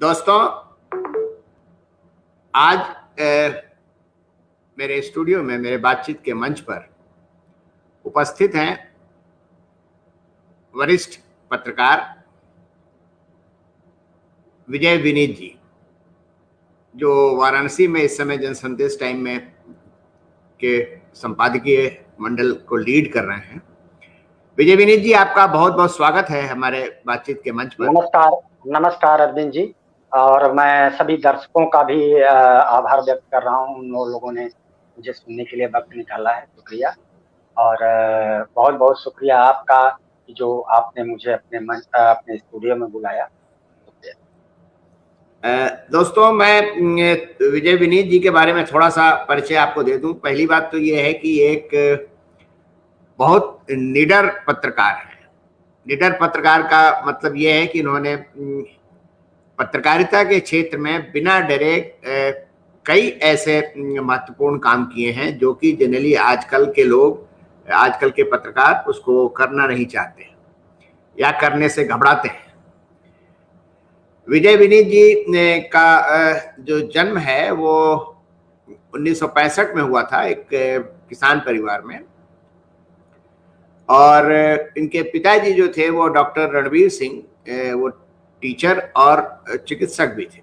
दोस्तों, आज मेरे स्टूडियो में मेरे बातचीत के मंच पर उपस्थित हैं वरिष्ठ पत्रकार विजय विनीत जी, जो वाराणसी में इस समय जनसंदेश टाइम में के संपादकीय मंडल को लीड कर रहे हैं। विजय विनीत जी, आपका बहुत बहुत स्वागत है हमारे बातचीत के मंच पर। नमस्कार अरविंद जी, और मैं सभी दर्शकों का भी आभार व्यक्त कर रहा हूँ। उन लोगों ने मुझे सुनने के लिए वक्त निकाला है, शुक्रिया। और बहुत बहुत शुक्रिया आपका जो आपने मुझे अपने स्टूडियो में बुलाया। दोस्तों, मैं विजय विनीत जी के बारे में थोड़ा सा परिचय आपको दे दूं। पहली बात तो ये है कि एक बहुत निडर पत्रकार है। निडर पत्रकार का मतलब ये है कि इन्होंने पत्रकारिता के क्षेत्र में बिना डरे कई ऐसे महत्वपूर्ण काम किए हैं जो कि जनरली आजकल के पत्रकार उसको करना नहीं चाहते या करने से घबराते हैं। विजय विनीत जी का जो जन्म है वो 1965 में हुआ था, एक किसान परिवार में। और इनके पिताजी जो थे वो डॉक्टर रणवीर सिंह, वो टीचर और चिकित्सक भी थे।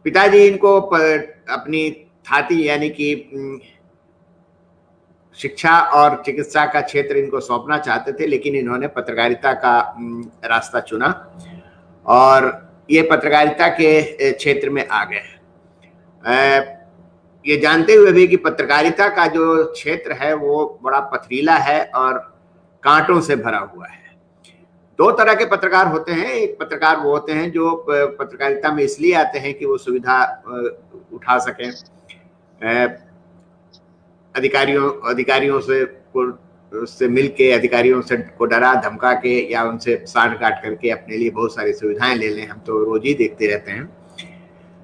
पिताजी इनको अपनी थाती यानी कि शिक्षा और चिकित्सा का क्षेत्र इनको सौंपना चाहते थे, लेकिन इन्होंने पत्रकारिता का रास्ता चुना और ये पत्रकारिता के क्षेत्र में आ गए। ये जानते हुए भी कि पत्रकारिता का जो क्षेत्र है वो बड़ा पथरीला है और कांटों से भरा हुआ है। दो तरह के पत्रकार होते हैं। एक पत्रकार वो होते हैं जो पत्रकारिता में इसलिए आते हैं कि वो सुविधा उठा सकें, अधिकारियों से मिल के, अधिकारियों से को डरा धमका के या उनसे साठ काट करके अपने लिए बहुत सारी सुविधाएं ले लें। हम तो रोज ही देखते रहते हैं।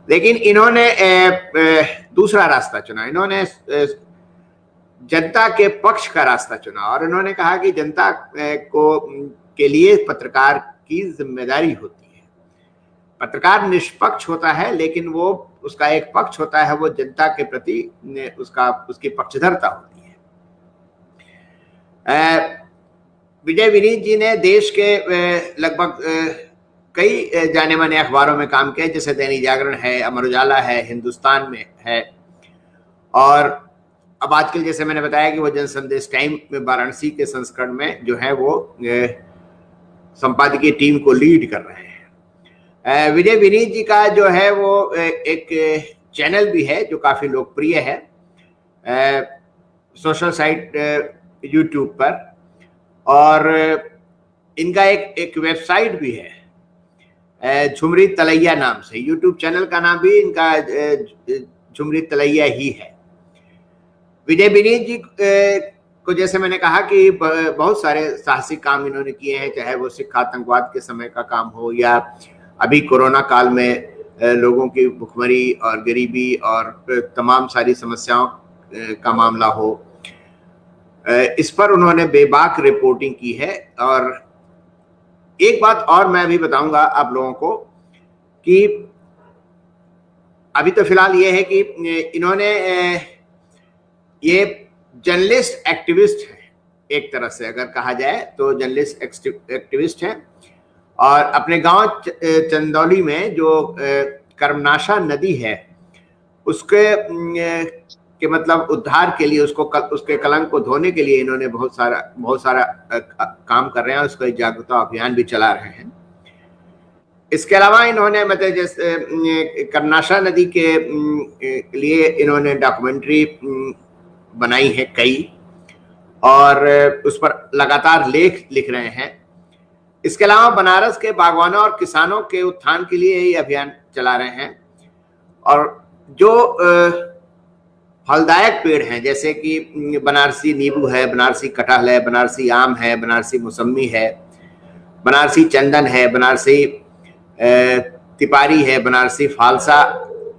लेकिन इन्होंने दूसरा रास्ता चुना। इन्होंने जनता के पक्ष का रास्ता चुना और इन्होंने कहा कि जनता के लिए पत्रकार की जिम्मेदारी होती है। पत्रकार निष्पक्ष होता है, लेकिन वो उसका एक पक्ष होता है, वो जनता के प्रति उसकी पक्षधरता होती है। विजय विनीत जी ने देश के लगभग कई जाने माने अखबारों में काम किया, जैसे दैनिक जागरण है, अमर उजाला है, हिंदुस्तान में है, और अब आजकल जैसे मैंने बताया कि वो जनसंदेश टाइम में वाराणसी के संस्करण में जो है वो संपादकीय टीम को लीड कर रहे हैं। विजय विनीत जी का जो है वो एक चैनल भी है जो काफी लोकप्रिय है, सोशल साइट यूट्यूब पर, और इनका एक वेबसाइट भी है झुमरी तलैया नाम से। यूट्यूब चैनल का नाम भी इनका झुमरी तलैया ही है। विजय विनीत जी को जैसे मैंने कहा कि बहुत सारे साहसिक काम इन्होंने किए हैं, चाहे वो सिख आतंकवाद के समय का काम हो या अभी कोरोना काल में लोगों की भुखमरी और गरीबी और तमाम सारी समस्याओं का मामला हो। इस पर उन्होंने बेबाक रिपोर्टिंग की है। और एक बात और मैं भी बताऊंगा आप लोगों को कि अभी तो फिलहाल ये है कि इन्होंने ये जर्नलिस्ट एक्टिविस्ट है, एक तरह से अगर कहा जाए तो जर्नलिस्ट एक्टिविस्ट हैं। और अपने गांव चंदौली में जो कर्मनाशा नदी है उसके मतलब उद्धार के लिए, उसके कलंक को धोने के लिए इन्होंने बहुत सारा काम कर रहे हैं। उसका जागरूकता अभियान भी चला रहे हैं। इसके अलावा इन्होंने मतलब जैसे कर्मनाशा नदी के लिए इन्होंने डॉक्यूमेंट्री बनाई है कई, और उस पर लगातार लेख लिख रहे हैं। इसके अलावा बनारस के बागवानों और किसानों के उत्थान के लिए ये अभियान चला रहे हैं। और जो फलदायक पेड़ हैं, जैसे कि बनारसी नींबू है, बनारसी कटहल है, बनारसी आम है, बनारसी मौसम्मी है, बनारसी चंदन है, बनारसी तिपारी है, बनारसी फालसा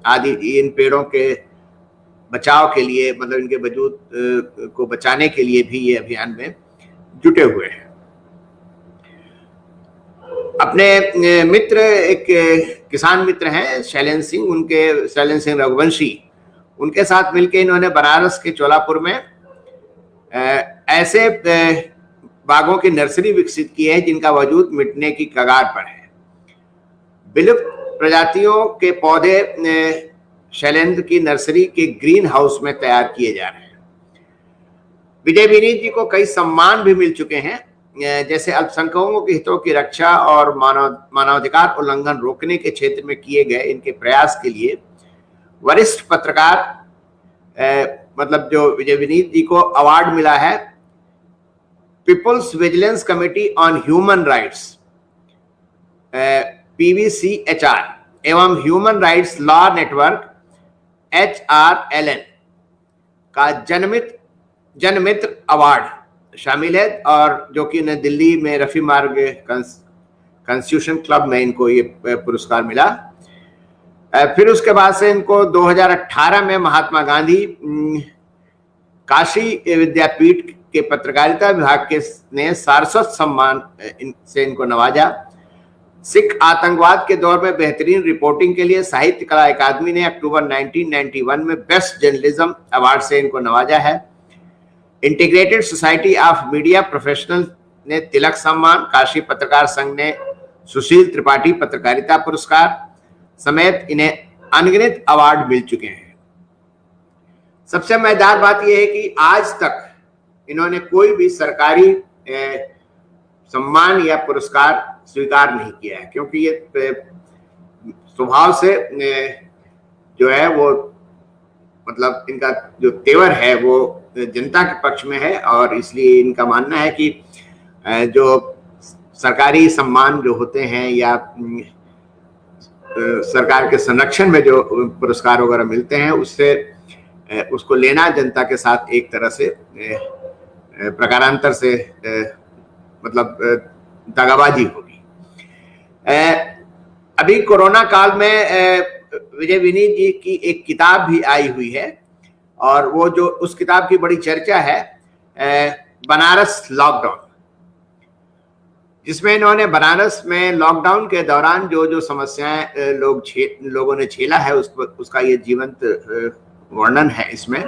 आदि, इन पेड़ों के बचाव के लिए, मतलब इनके वजूद को बचाने के लिए भी ये अभियान में जुटे हुए हैं। अपने मित्र एक किसान मित्र हैं शैलेंद्र सिंह रघुवंशी, उनके साथ मिलकर इन्होंने बनारस के चोलापुर में ऐसे बागों की नर्सरी विकसित की है जिनका वजूद मिटने की कगार पर है। विलुप्त प्रजातियों के पौधे शैलेंद्र की नर्सरी के ग्रीन हाउस में तैयार किए जा रहे हैं। विजय विनीत जी को कई सम्मान भी मिल चुके हैं, जैसे अल्पसंख्यकों के हितों की रक्षा और मानवाधिकार उल्लंघन रोकने के क्षेत्र में किए गए इनके प्रयास के लिए वरिष्ठ पत्रकार मतलब जो विजय विनीत जी को अवार्ड मिला है peoples vigilance committee on human rights PVCHR एवं human rights law network HRLN का जनमित्र अवार्ड शामिल है, और जो कि उन्हें दिल्ली में रफी मार्ग कॉन्स्टिट्यूशन क्लब में इनको ये पुरस्कार मिला। फिर उसके बाद से इनको 2018 में महात्मा गांधी काशी विद्यापीठ के पत्रकारिता विभाग के ने सारस्वत सम्मान से इनको नवाजा। सिख आतंकवाद के दौर में बेहतरीन रिपोर्टिंग के लिए साहित्य कला अकादमी ने अक्टूबर 1991 में बेस्ट जर्नलिज्म अवार्ड से इनको नवाजा है। Integrated society of media professional ने तिलक सम्मान, काशी पत्रकार संघ ने सुशील त्रिपाठी पत्रकारिता पुरस्कार समेत इन्हें अनगिनत अवार्ड मिल चुके हैं। सबसे मजेदार बात यह है कि आज तक इन्होंने कोई भी सरकारी सम्मान या पुरस्कार स्वीकार नहीं किया है, क्योंकि ये स्वभाव से जो है वो मतलब इनका जो तेवर है वो जनता के पक्ष में है, और इसलिए इनका मानना है कि जो सरकारी सम्मान जो होते हैं या सरकार के संरक्षण में जो पुरस्कार वगैरह मिलते हैं उससे उसको लेना जनता के साथ एक तरह से प्रकारांतर से मतलब दगाबाजी होगी। अभी कोरोना काल में विजय विनीत जी की एक किताब भी आई हुई है, और वो जो उस किताब की बड़ी चर्चा है बनारस लॉकडाउन, जिसमें इन्होंने बनारस में लॉकडाउन के दौरान जो जो समस्याएं लोगों ने झेला है उसका ये जीवंत वर्णन है इसमें।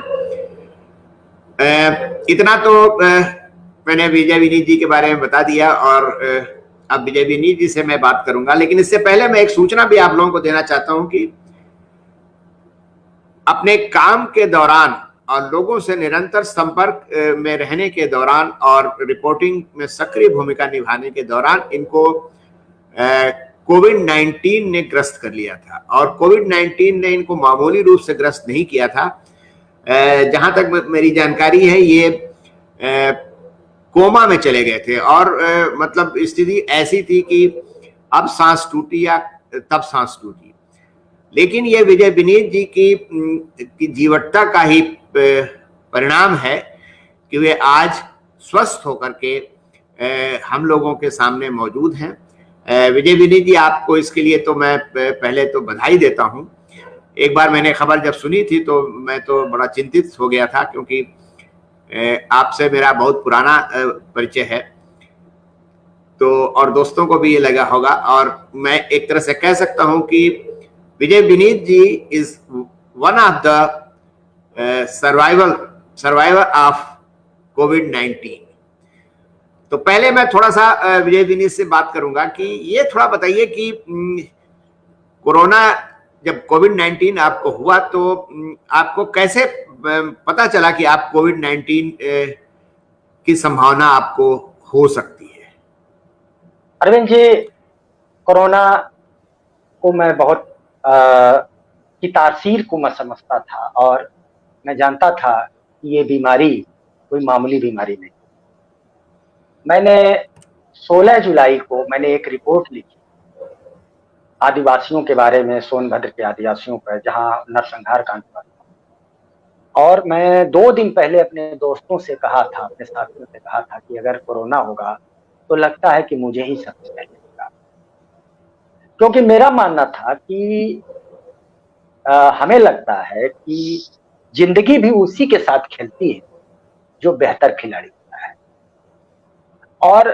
इतना तो मैंने विजय विनीत जी के बारे में बता दिया, और अब विजय विनीत जी से मैं बात करूंगा, लेकिन इससे पहले मैं एक सूचना भी आप लोगों को देना चाहता हूं कि अपने काम के दौरान और लोगों से निरंतर संपर्क में रहने के दौरान और रिपोर्टिंग में सक्रिय भूमिका निभाने के दौरान इनको कोविड-19 ने ग्रस्त कर लिया था, और कोविड-19 ने इनको मामूली रूप से ग्रस्त नहीं किया था। जहां तक मेरी जानकारी है ये कोमा में चले गए थे, और मतलब स्थिति ऐसी थी कि अब सांस टूटी या तब सांस टूटी। लेकिन ये विजय विनीत जी की जीवटता का ही परिणाम है कि वे आज स्वस्थ होकर के हम लोगों के सामने मौजूद हैं। विजय विनीत जी, आपको इसके लिए तो मैं पहले तो बधाई देता हूं। एक बार मैंने खबर जब सुनी थी तो मैं तो बड़ा चिंतित हो गया था, क्योंकि आपसे मेरा बहुत पुराना परिचय है, तो और दोस्तों को भी ये लगा होगा, और मैं एक तरह से कह सकता हूं कि Vijay Vineet ji is one of the survivor of कोविड-19। तो पहले मैं थोड़ा सा विजय विनीत से बात करूंगा कि ये थोड़ा बताइए कि कोरोना जब कोविड-19 आपको हुआ तो आपको कैसे पता चला कि आप कोविड-19 की संभावना आपको हो सकती है? अरविंद जी, कोरोना को मैं बहुत की तासीर को मैं समझता था, और मैं जानता था कि ये बीमारी कोई मामूली बीमारी नहीं। मैंने 16 जुलाई को मैंने एक रिपोर्ट लिखी आदिवासियों के बारे में, सोनभद्र के आदिवासियों पर जहां नरसंहार कांड हुआ, और मैं 2 दिन पहले अपने दोस्तों से कहा था, अपने साथियों से कहा था कि अगर कोरोना होगा तो लगता है कि मुझे ही सबसे पहले होगा, क्योंकि मेरा मानना था कि हमें लगता है कि जिंदगी भी उसी के साथ खेलती है जो बेहतर खिलाड़ी होता है। और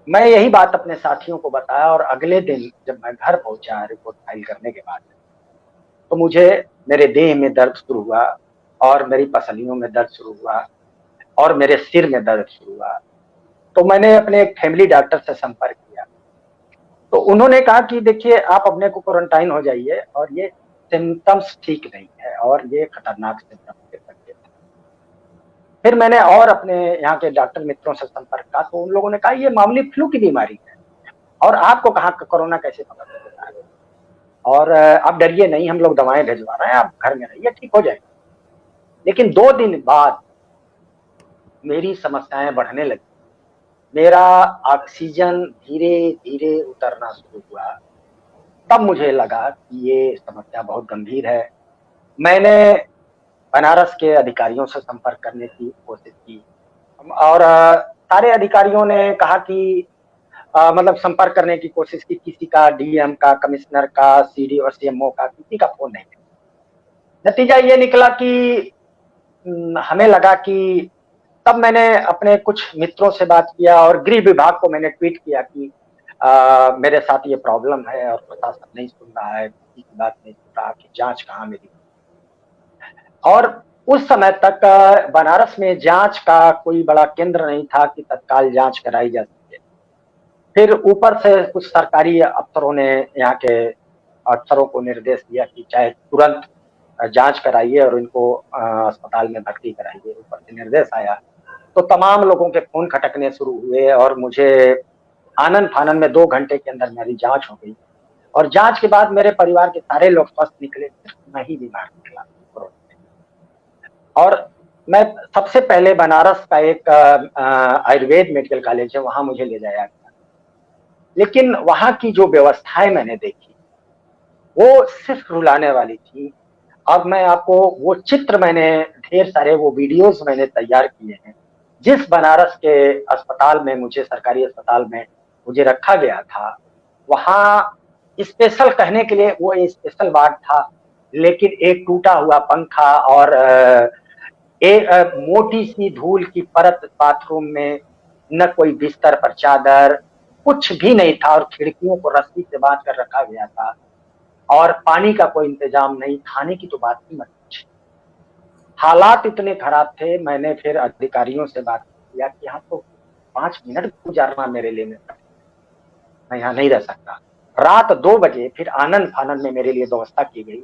मैं यही बात अपने साथियों को बताया और अगले दिन जब मैं घर पहुंचा रिपोर्ट फाइल करने के बाद, तो मुझे मेरे देह में दर्द शुरू हुआ और मेरी पसलियों में दर्द शुरू हुआ और मेरे सिर में दर्द शुरू हुआ। तो मैंने अपने एक फैमिली डॉक्टर से संपर्क किया, तो उन्होंने कहा कि देखिए आप अपने को क्वारंटाइन हो जाइए और ये सिम्टम्स ठीक नहीं है और ये खतरनाक सिम्टम्स के सकते हैं। फिर मैंने और अपने यहाँ के डॉक्टर मित्रों से संपर्क किया, तो उन लोगों ने कहा ये मामूली फ्लू की बीमारी है और आपको कहाँ कोरोना कैसे पकड़ सकता है, और आप डरिए नहीं, हम लोग दवाएं भिजवा रहे हैं, आप घर में रहिए, ठीक हो जाएगा। लेकिन 2 दिन बाद मेरी समस्याएं बढ़ने लगी, मेरा ऑक्सीजन धीरे धीरे उतरना शुरू हुआ। तब मुझे लगा कि ये समस्या बहुत गंभीर है। मैंने बनारस के अधिकारियों से संपर्क करने की कोशिश की और सारे अधिकारियों ने कहा कि मतलब संपर्क करने की कोशिश की, किसी का, डीएम का, कमिश्नर का, सीडी और सीएमओ का, किसी का फोन नहीं। नतीजा ये निकला कि हमें लगा कि तब मैंने अपने कुछ मित्रों से बात किया और गृह विभाग को मैंने ट्वीट किया कि मेरे साथ ये प्रॉब्लम है और प्रशासन नहीं सुन रहा है, किसी की बात नहीं सुन रहा, कि जांच कहाँ मेरी। और उस समय तक बनारस में जांच का कोई बड़ा केंद्र नहीं था कि तत्काल जांच कराई जा सके। फिर ऊपर से कुछ सरकारी अफसरों ने, यहाँ के अफसरों को निर्देश दिया कि चाहे तुरंत जांच कराइए और इनको अस्पताल में भर्ती कराइए, ऊपर से निर्देश आया। तो तमाम लोगों के फोन खटकने शुरू हुए और मुझे आनन फानन में 2 घंटे के अंदर मेरी जांच हो गई और जांच के बाद मेरे परिवार के सारे लोग स्वस्थ निकले, सिर्फ मैं ही बीमार निकला। और मैं सबसे पहले बनारस का एक आयुर्वेद मेडिकल कॉलेज है, वहां मुझे ले जाया गया। लेकिन वहां की जो व्यवस्थाएं मैंने देखी वो सिर्फ रुलाने वाली थी। अब मैं आपको वो चित्र, मैंने ढेर सारे वो वीडियोस मैंने तैयार किए हैं। जिस बनारस के अस्पताल में मुझे, सरकारी अस्पताल में मुझे रखा गया था, वहां स्पेशल कहने के लिए वो स्पेशल वार्ड था, लेकिन एक टूटा हुआ पंखा और एक मोटी सी धूल की परत बाथरूम में, न कोई बिस्तर पर चादर, कुछ भी नहीं था और खिड़कियों को रस्सी से बांध कर रखा गया था और पानी का कोई इंतजाम नहीं, खाने की तो बात ही मत पूछिए। हालात इतने खराब थे। मैंने फिर अधिकारियों से बात किया कि यहाँ तो 5 मिनट गुजारना मेरे लिए मैं यहाँ नहीं रह सकता। रात 2 बजे फिर आनंद फानंद में मेरे लिए व्यवस्था की गई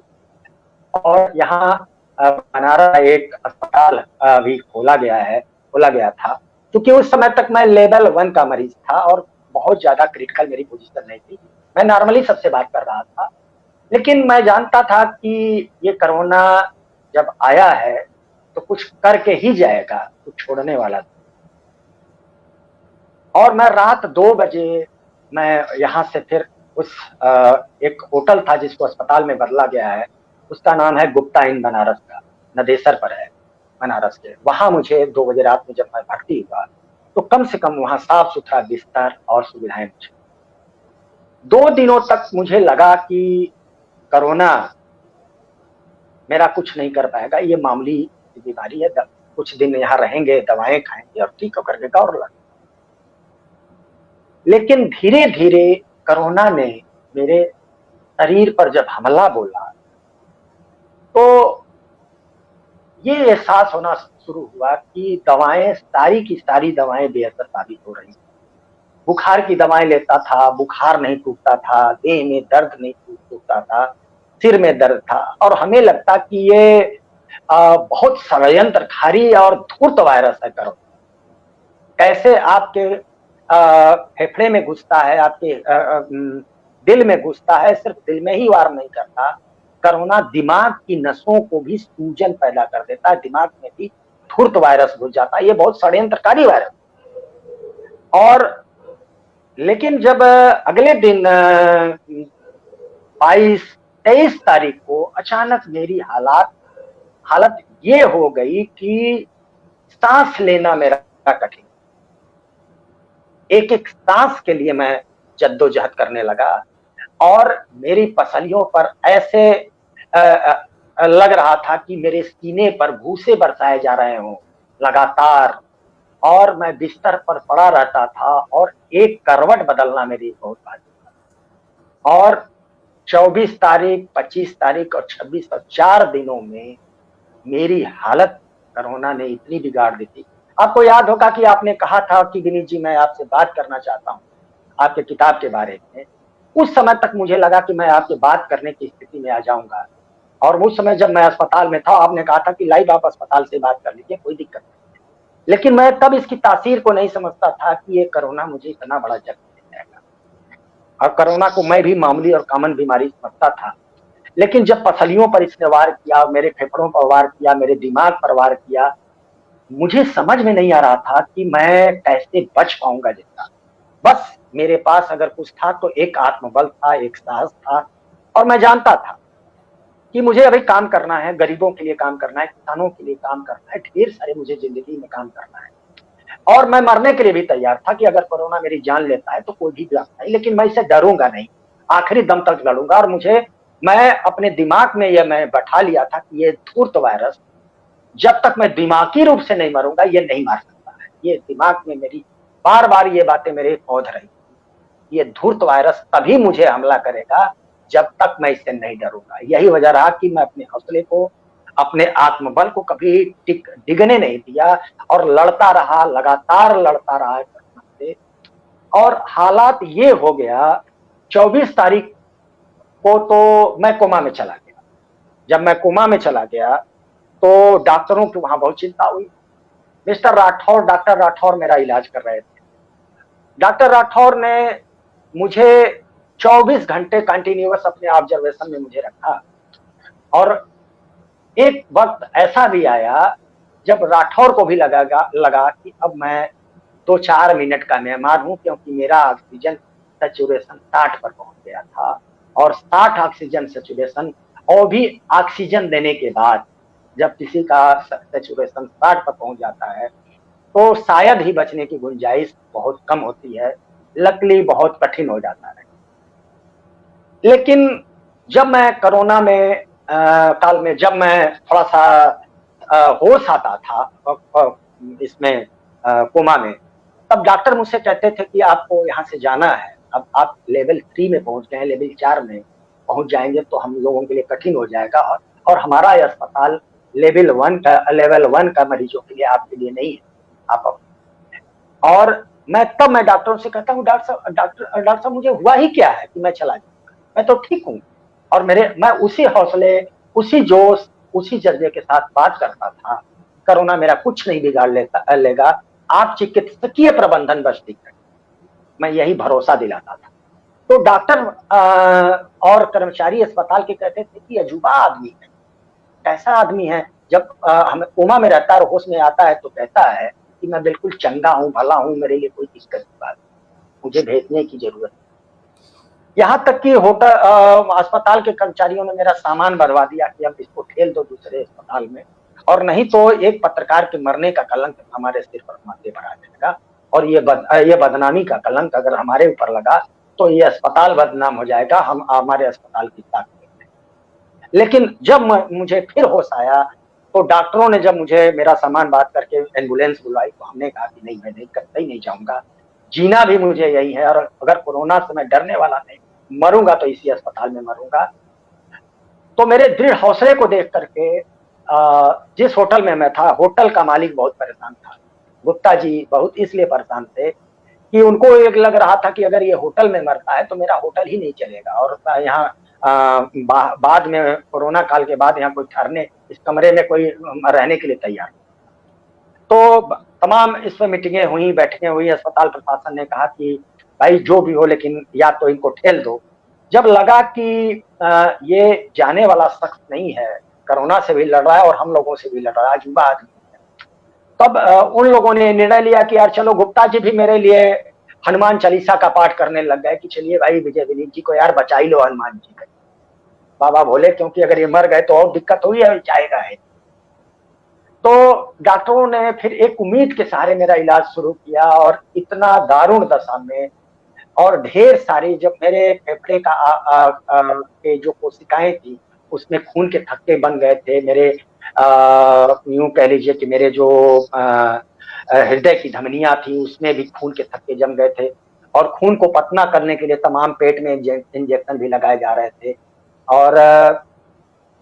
और यहाँ बनारस एक अस्पताल भी खोला गया था, क्योंकि उस समय तक मैं लेवल 1 का मरीज था और बहुत ज्यादा क्रिटिकल मेरी पोजीशन नहीं थी। मैं नॉर्मली सबसे बात कर रहा था, लेकिन मैं जानता था कि ये कोरोना जब आया है तो कुछ करके ही जाएगा, कुछ छोड़ने वाला नहीं। और मैं रात 2 बजे मैं यहाँ से फिर उस एक होटल था जिसको अस्पताल में बदला गया है, उसका नाम है गुप्ता इन बनारस का, नदेसर पर है बनारस के। वहां मुझे 2 बजे रात में जब मैं भर्ती हुआ तो कम से कम वहां साफ सुथरा बिस्तर और सुविधाएं मुझे। 2 दिनों तक मुझे लगा कि कोरोना मेरा कुछ नहीं कर पाएगा, ये मामूली बीमारी है, कुछ दिन यहाँ रहेंगे, दवाएं खाएंगे और ठीक होकर के और लग। लेकिन धीरे धीरे कोरोना ने मेरे शरीर पर जब हमला बोला तो ये एहसास होना शुरू हुआ कि दवाएं, सारी की सारी दवाएं बेअसर साबित हो रही। बुखार की दवाएं लेता था, बुखार नहीं टूटता था, देह में दर्द नहीं टूटता था, सिर में दर्द था और हमें लगता कि ये बहुत षड्यंत्रकारी और धूर्त वायरस है कोरोना। कैसे आपके फेफड़े में घुसता है, आपके दिल में घुसता है, सिर्फ दिल में ही वार नहीं करता, कोरोना दिमाग की नसों को भी सूजन पैदा कर देता है, दिमाग में भी धूर्त वायरस घुस जाता है। ये बहुत षड्यंत्रकारी वायरस। और लेकिन जब अगले दिन 22-23 तारीख को अचानक मेरी हालत ये हो गई कि सांस लेना मेरा कठिन, एक एक सांस के लिए मैं जद्दोजहद करने लगा और मेरी पसलियों पर ऐसे लग रहा था कि मेरे सीने पर भूसे बरसाए जा रहे हों लगातार। और मैं बिस्तर पर पड़ा रहता था और एक करवट बदलना मेरी बहुत भारी था। और 24 तारीख, 25 तारीख और 26 और 4 दिनों में मेरी हालत कोरोना ने इतनी बिगाड़ दी थी। आपको याद होगा कि आपने कहा था कि विनीत जी मैं आपसे बात करना चाहता हूँ आपके किताब के बारे में। उस समय तक मुझे लगा कि मैं आपसे बात करने की स्थिति में आ जाऊंगा, और उस समय जब मैं अस्पताल में था आपने कहा था कि लाइव आप अस्पताल से बात कर लीजिए, कोई दिक्कत नहीं। लेकिन मैं तब इसकी तासीर को नहीं समझता था कि ये कोरोना मुझे इतना बड़ा जख्म दे जाएगा, और कोरोना को मैं भी मामूली और कॉमन बीमारी समझता था। लेकिन जब पसलियों पर इसने वार किया, मेरे फेफड़ों पर वार किया, मेरे दिमाग पर वार किया, मुझे समझ में नहीं आ रहा था कि मैं कैसे बच पाऊंगा जिंदा। बस मेरे पास अगर कुछ था तो एक आत्मबल था, एक साहस था, और मैं जानता था कि मुझे अभी काम करना है, गरीबों के लिए काम करना है, किसानों के लिए काम करना है, ढेर सारे मुझे जिंदगी में काम करना है। और मैं मरने के लिए भी तैयार था कि अगर कोरोना मेरी जान लेता है तो कोई भी बात नहीं, लेकिन मैं इसे डरूंगा नहीं, आखिरी दम तक लड़ूंगा। और मैं अपने दिमाग में यह मैं बैठा लिया था कि ये धूर्त वायरस जब तक मैं दिमागी रूप से नहीं मरूंगा ये नहीं मार सकता है। ये दिमाग में मेरी बार बार ये बातें मेरे पौध रही, ये धूर्त वायरस तभी मुझे हमला करेगा जब तक मैं इससे नहीं डरूंगा। यही वजह रहा कि मैं अपने हौसले को, अपने आत्मबल को कभी डिगने नहीं दिया और लड़ता रहा, लगातार लड़ता रहा कोरोना से। और हालात ये हो गया, 24 तारीख को तो मैं कोमा में चला गया। जब मैं कोमा में चला गया तो डॉक्टरों की वहां बहुत चिंता हुई। डॉक्टर राठौर मेरा इलाज कर रहे थे। डॉक्टर राठौर ने मुझे 24 घंटे कंटिन्यूअस अपने ऑब्जर्वेशन में मुझे रखा। और एक वक्त ऐसा भी आया जब राठौर को भी लगा कि अब मैं 2-4 मिनट का मेहमान हूं, क्योंकि मेरा ऑक्सीजन सैचुरेशन 60 पर पहुंच गया था। और 60 ऑक्सीजन सैचुरेशन, और भी ऑक्सीजन देने के बाद जब किसी का सैचुरेशन 60 पर पहुंच जाता है तो शायद ही बचने की गुंजाइश बहुत कम होती है, लकली बहुत कठिन हो जाता है। लेकिन जब मैं कोरोना में काल में जब मैं थोड़ा सा होश आता था इसमें कोमा में, तब डॉक्टर मुझसे कहते थे कि आपको यहाँ से जाना है, अब आप लेवल 3 में पहुंच गए हैं, लेवल 4 में पहुंच जाएंगे तो हम लोगों के लिए कठिन हो जाएगा, और हमारा यह अस्पताल लेवल 1 का मरीजों के लिए आपके लिए नहीं है, आप। और मैं डॉक्टरों से कहता हूँ डॉक्टर साहब मुझे हुआ ही क्या है कि मैं चला जाऊंगा, मैं तो ठीक हूँ। और मैं उसी हौसले, उसी जोश, उसी जज्बे के साथ बात करता था, कोरोना मेरा कुछ नहीं बिगाड़ लेगा, आप चिकित्सकीय प्रबंधन बस ठीक है, मैं यही भरोसा दिलाता था। तो डॉक्टर और कर्मचारी अस्पताल के कहते थे कि अजूबा आदमी है। कैसा आदमी है? जब हम कोमा में रहता है और होश में आता है तो कहता है कि मैं बिल्कुल चंगा हूँ, भला हूँ, मेरे लिए कोई दिक्कत की बात नहीं, मुझे भेजने की जरूरत नहीं। यहाँ तक कि होटल अस्पताल के कर्मचारियों ने मेरा सामान बढ़वा दिया कि अब इसको ठेल दो दूसरे अस्पताल में, और नहीं तो एक पत्रकार के मरने का कलंक हमारे सिर पर माथे पर आ जाएगा, और ये बदनामी का कलंक अगर हमारे ऊपर लगा तो ये अस्पताल बदनाम हो जाएगा, हम हमारे अस्पताल की ताकत। लेकिन जब मुझे फिर होश आया तो डॉक्टरों ने जब मुझे मेरा सामान बात करके एम्बुलेंस बुलाई तो हमने कहा कि नहीं, मैं नहीं करता ही नहीं जाऊंगा, जीना भी मुझे यही है, और अगर कोरोना से मैं डरने वाला नहीं, मरूंगा तो इसी अस्पताल में मरूंगा। तो मेरे दृढ़ हौसले को देख करके जिस होटल में मैं था, होटल का मालिक बहुत परेशान था। गुप्ता जी बहुत इसलिए परेशान थे कि उनको एक लग रहा था कि अगर ये होटल में मरता है तो मेरा होटल ही नहीं चलेगा, और यहाँ बाद में कोरोना काल के बाद यहाँ कोई ठहरने, इस कमरे में कोई रहने के लिए तैयार। तो तमाम इसमें मीटिंगें हुई, बैठकें हुई, अस्पताल प्रशासन ने कहा कि भाई जो भी हो लेकिन या तो इनको ठेल दो। जब लगा कि ये जाने वाला शख्स नहीं है, कोरोना से भी लड़ रहा है और हम लोगों से भी लड़ रहा है, अजूबा आदमी है, तब उन लोगों ने निर्णय लिया कि यार चलो, गुप्ता जी भी मेरे लिए हनुमान चालीसा का पाठ करने लग गए कि चलिए भाई विजय विनीत जी को यार बचा ही लो हनुमान जी का, बाबा बोले, क्योंकि अगर ये मर गए तो और दिक्कत हुई है, जाएगा है। तो डॉक्टरों ने फिर एक उम्मीद के सहारे मेरा इलाज शुरू किया, और इतना दारुण दशा में, और ढेर सारी, जब मेरे फेफड़े के जो कोशिकाएं थी उसमें खून के थक्के बन गए थे, मेरे यूं कह लीजिए कि मेरे जो हृदय की धमनियां थी, उसमें भी खून के थक्के जम गए थे और खून को पतला करने के लिए तमाम पेट में इंजेक्शन भी लगाए जा रहे थे। और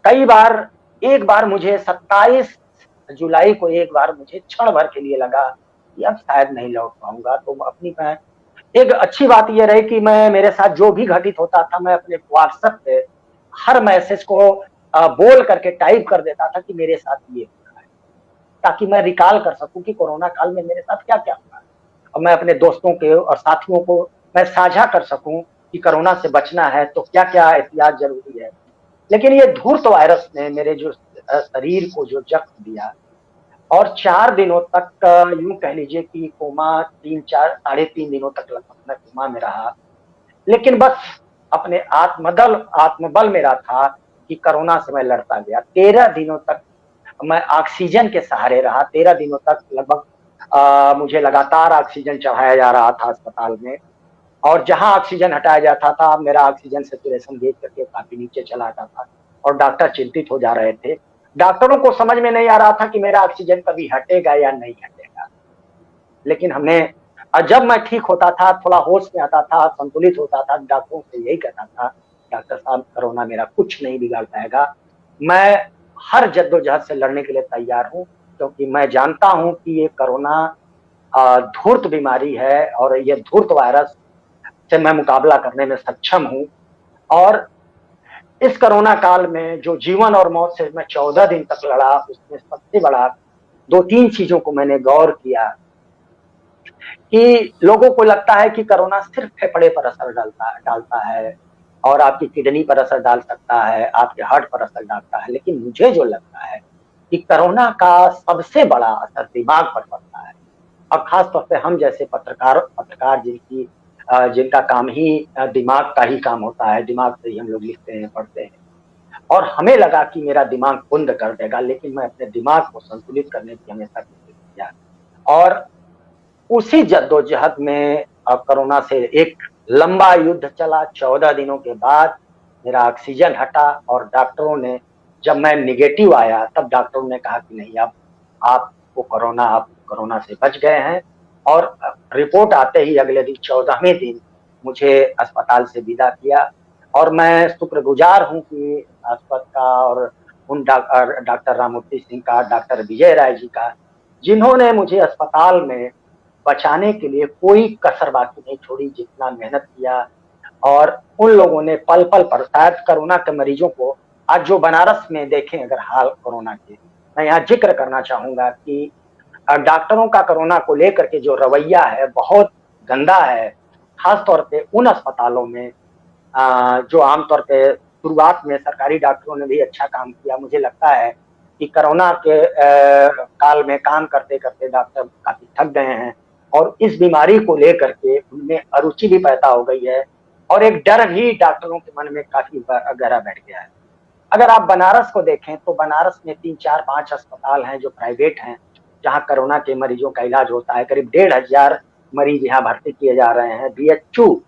कई बार, एक बार मुझे 27 जुलाई को एक बार मुझे क्षण भर के लिए लगा कि अब शायद नहीं लौट पाऊंगा। तो अपनी मैं एक अच्छी बात ये रही कि मैं, मेरे साथ जो भी घटित होता था, मैं अपने व्हाट्सएप पे हर मैसेज को बोल करके टाइप कर देता था कि मेरे साथ ये हो रहा है, ताकि मैं रिकॉल कर सकूं कि कोरोना काल में मेरे साथ क्या क्या हुआ है और मैं अपने दोस्तों के और साथियों को मैं साझा कर सकूं कि कोरोना से बचना है तो क्या क्या एहतियात जरूरी है। लेकिन ये धूर्त वायरस ने मेरे जो शरीर को जो जख्म दिया, और 4 दिनों तक यूं कह लीजिए कि कोमा, 3-4 साढ़े 3 दिनों तक लगभग मैं कोमा में रहा। लेकिन बस अपने आत्मबल मेरा था कि कोरोना से मैं लड़ता गया। 13 दिनों तक मैं ऑक्सीजन के सहारे रहा। 13 दिनों तक लगभग मुझे लगातार ऑक्सीजन चढ़ाया जा रहा था अस्पताल में, और जहां ऑक्सीजन हटाया जाता था मेरा ऑक्सीजन सैचुरेशन देख करके काफी नीचे चला जाता था और डॉक्टर चिंतित हो जा रहे थे। डॉक्टरों को समझ में नहीं आ रहा था कि मेरा ऑक्सीजन कभी हटेगा या नहीं हटेगा। लेकिन हमने, जब मैं ठीक होता था, थोड़ा होश में आता था, संतुलित होता था, डॉक्टरों से यही कहता था, डॉक्टर साहब कोरोना मेरा कुछ नहीं बिगाड़ पाएगा, मैं हर जद्दोजहद से लड़ने के लिए तैयार हूँ, क्योंकि मैं जानता हूँ कि ये कोरोना धूर्त बीमारी है और ये धूर्त वायरस से मैं मुकाबला करने में सक्षम हूँ। और इस कोरोना काल में जो जीवन और मौत से मैं 14 दिन तक लड़ा, उसमें सबसे बड़ा 2-3 चीजों को मैंने गौर किया कि लोगों को लगता है कि कोरोना सिर्फ फेफड़े पर असर डालता है और आपकी किडनी पर असर डाल सकता है, आपके हार्ट पर असर डालता है। लेकिन मुझे जो लगता है कि कोरोना का सबसे बड़ा असर दिमाग पर पड़ता है, और खास तौर पे हम जैसे पत्रकार जिनका काम ही दिमाग का ही काम होता है, दिमाग से ही हम लोग लिखते हैं, पढ़ते हैं, और हमें लगा कि मेरा दिमाग कुंद कर देगा। लेकिन मैं अपने दिमाग को संतुलित करने की हमेशा कोशिश किया, और उसी जद्दोजहद में कोरोना से एक लंबा युद्ध चला। 14 दिनों के बाद मेरा ऑक्सीजन हटा और डॉक्टरों ने, जब मैं निगेटिव आया तब डॉक्टरों ने कहा कि नहीं, अब आप कोरोना से बच गए हैं। और रिपोर्ट आते ही अगले दिन 14वें दिन मुझे अस्पताल से विदा किया। और मैं शुक्रगुजार हूं कि अस्पताल का और उन डॉक्टर राममूर्ति सिंह का, डॉक्टर विजय राय जी का, जिन्होंने मुझे अस्पताल में बचाने के लिए कोई कसर बाकी नहीं छोड़ी, जितना मेहनत किया। और उन लोगों ने पल पल पर, शायद कोरोना के मरीजों को आज जो बनारस में देखें अगर हाल कोरोना के, मैं यहाँ जिक्र करना चाहूंगा कि डॉक्टरों का कोरोना को लेकर के जो रवैया है बहुत गंदा है। खास तौर पे उन अस्पतालों में जो आमतौर पे शुरुआत में सरकारी डॉक्टरों ने भी अच्छा काम किया। मुझे लगता है कि कोरोना के काल में काम करते करते डॉक्टर काफी थक गए हैं और इस बीमारी को लेकर के उनमें अरुचि भी पैदा हो गई है और एक डर भी डॉक्टरों के मन में काफी गहरा बैठ गया है। अगर आप बनारस को देखें तो बनारस में 3-4-5 अस्पताल हैं जो प्राइवेट हैं, जहां कोरोना के मरीजों का इलाज होता है। करीब 1,500 मरीज यहाँ भर्ती किए जा रहे हैं। बीएचयू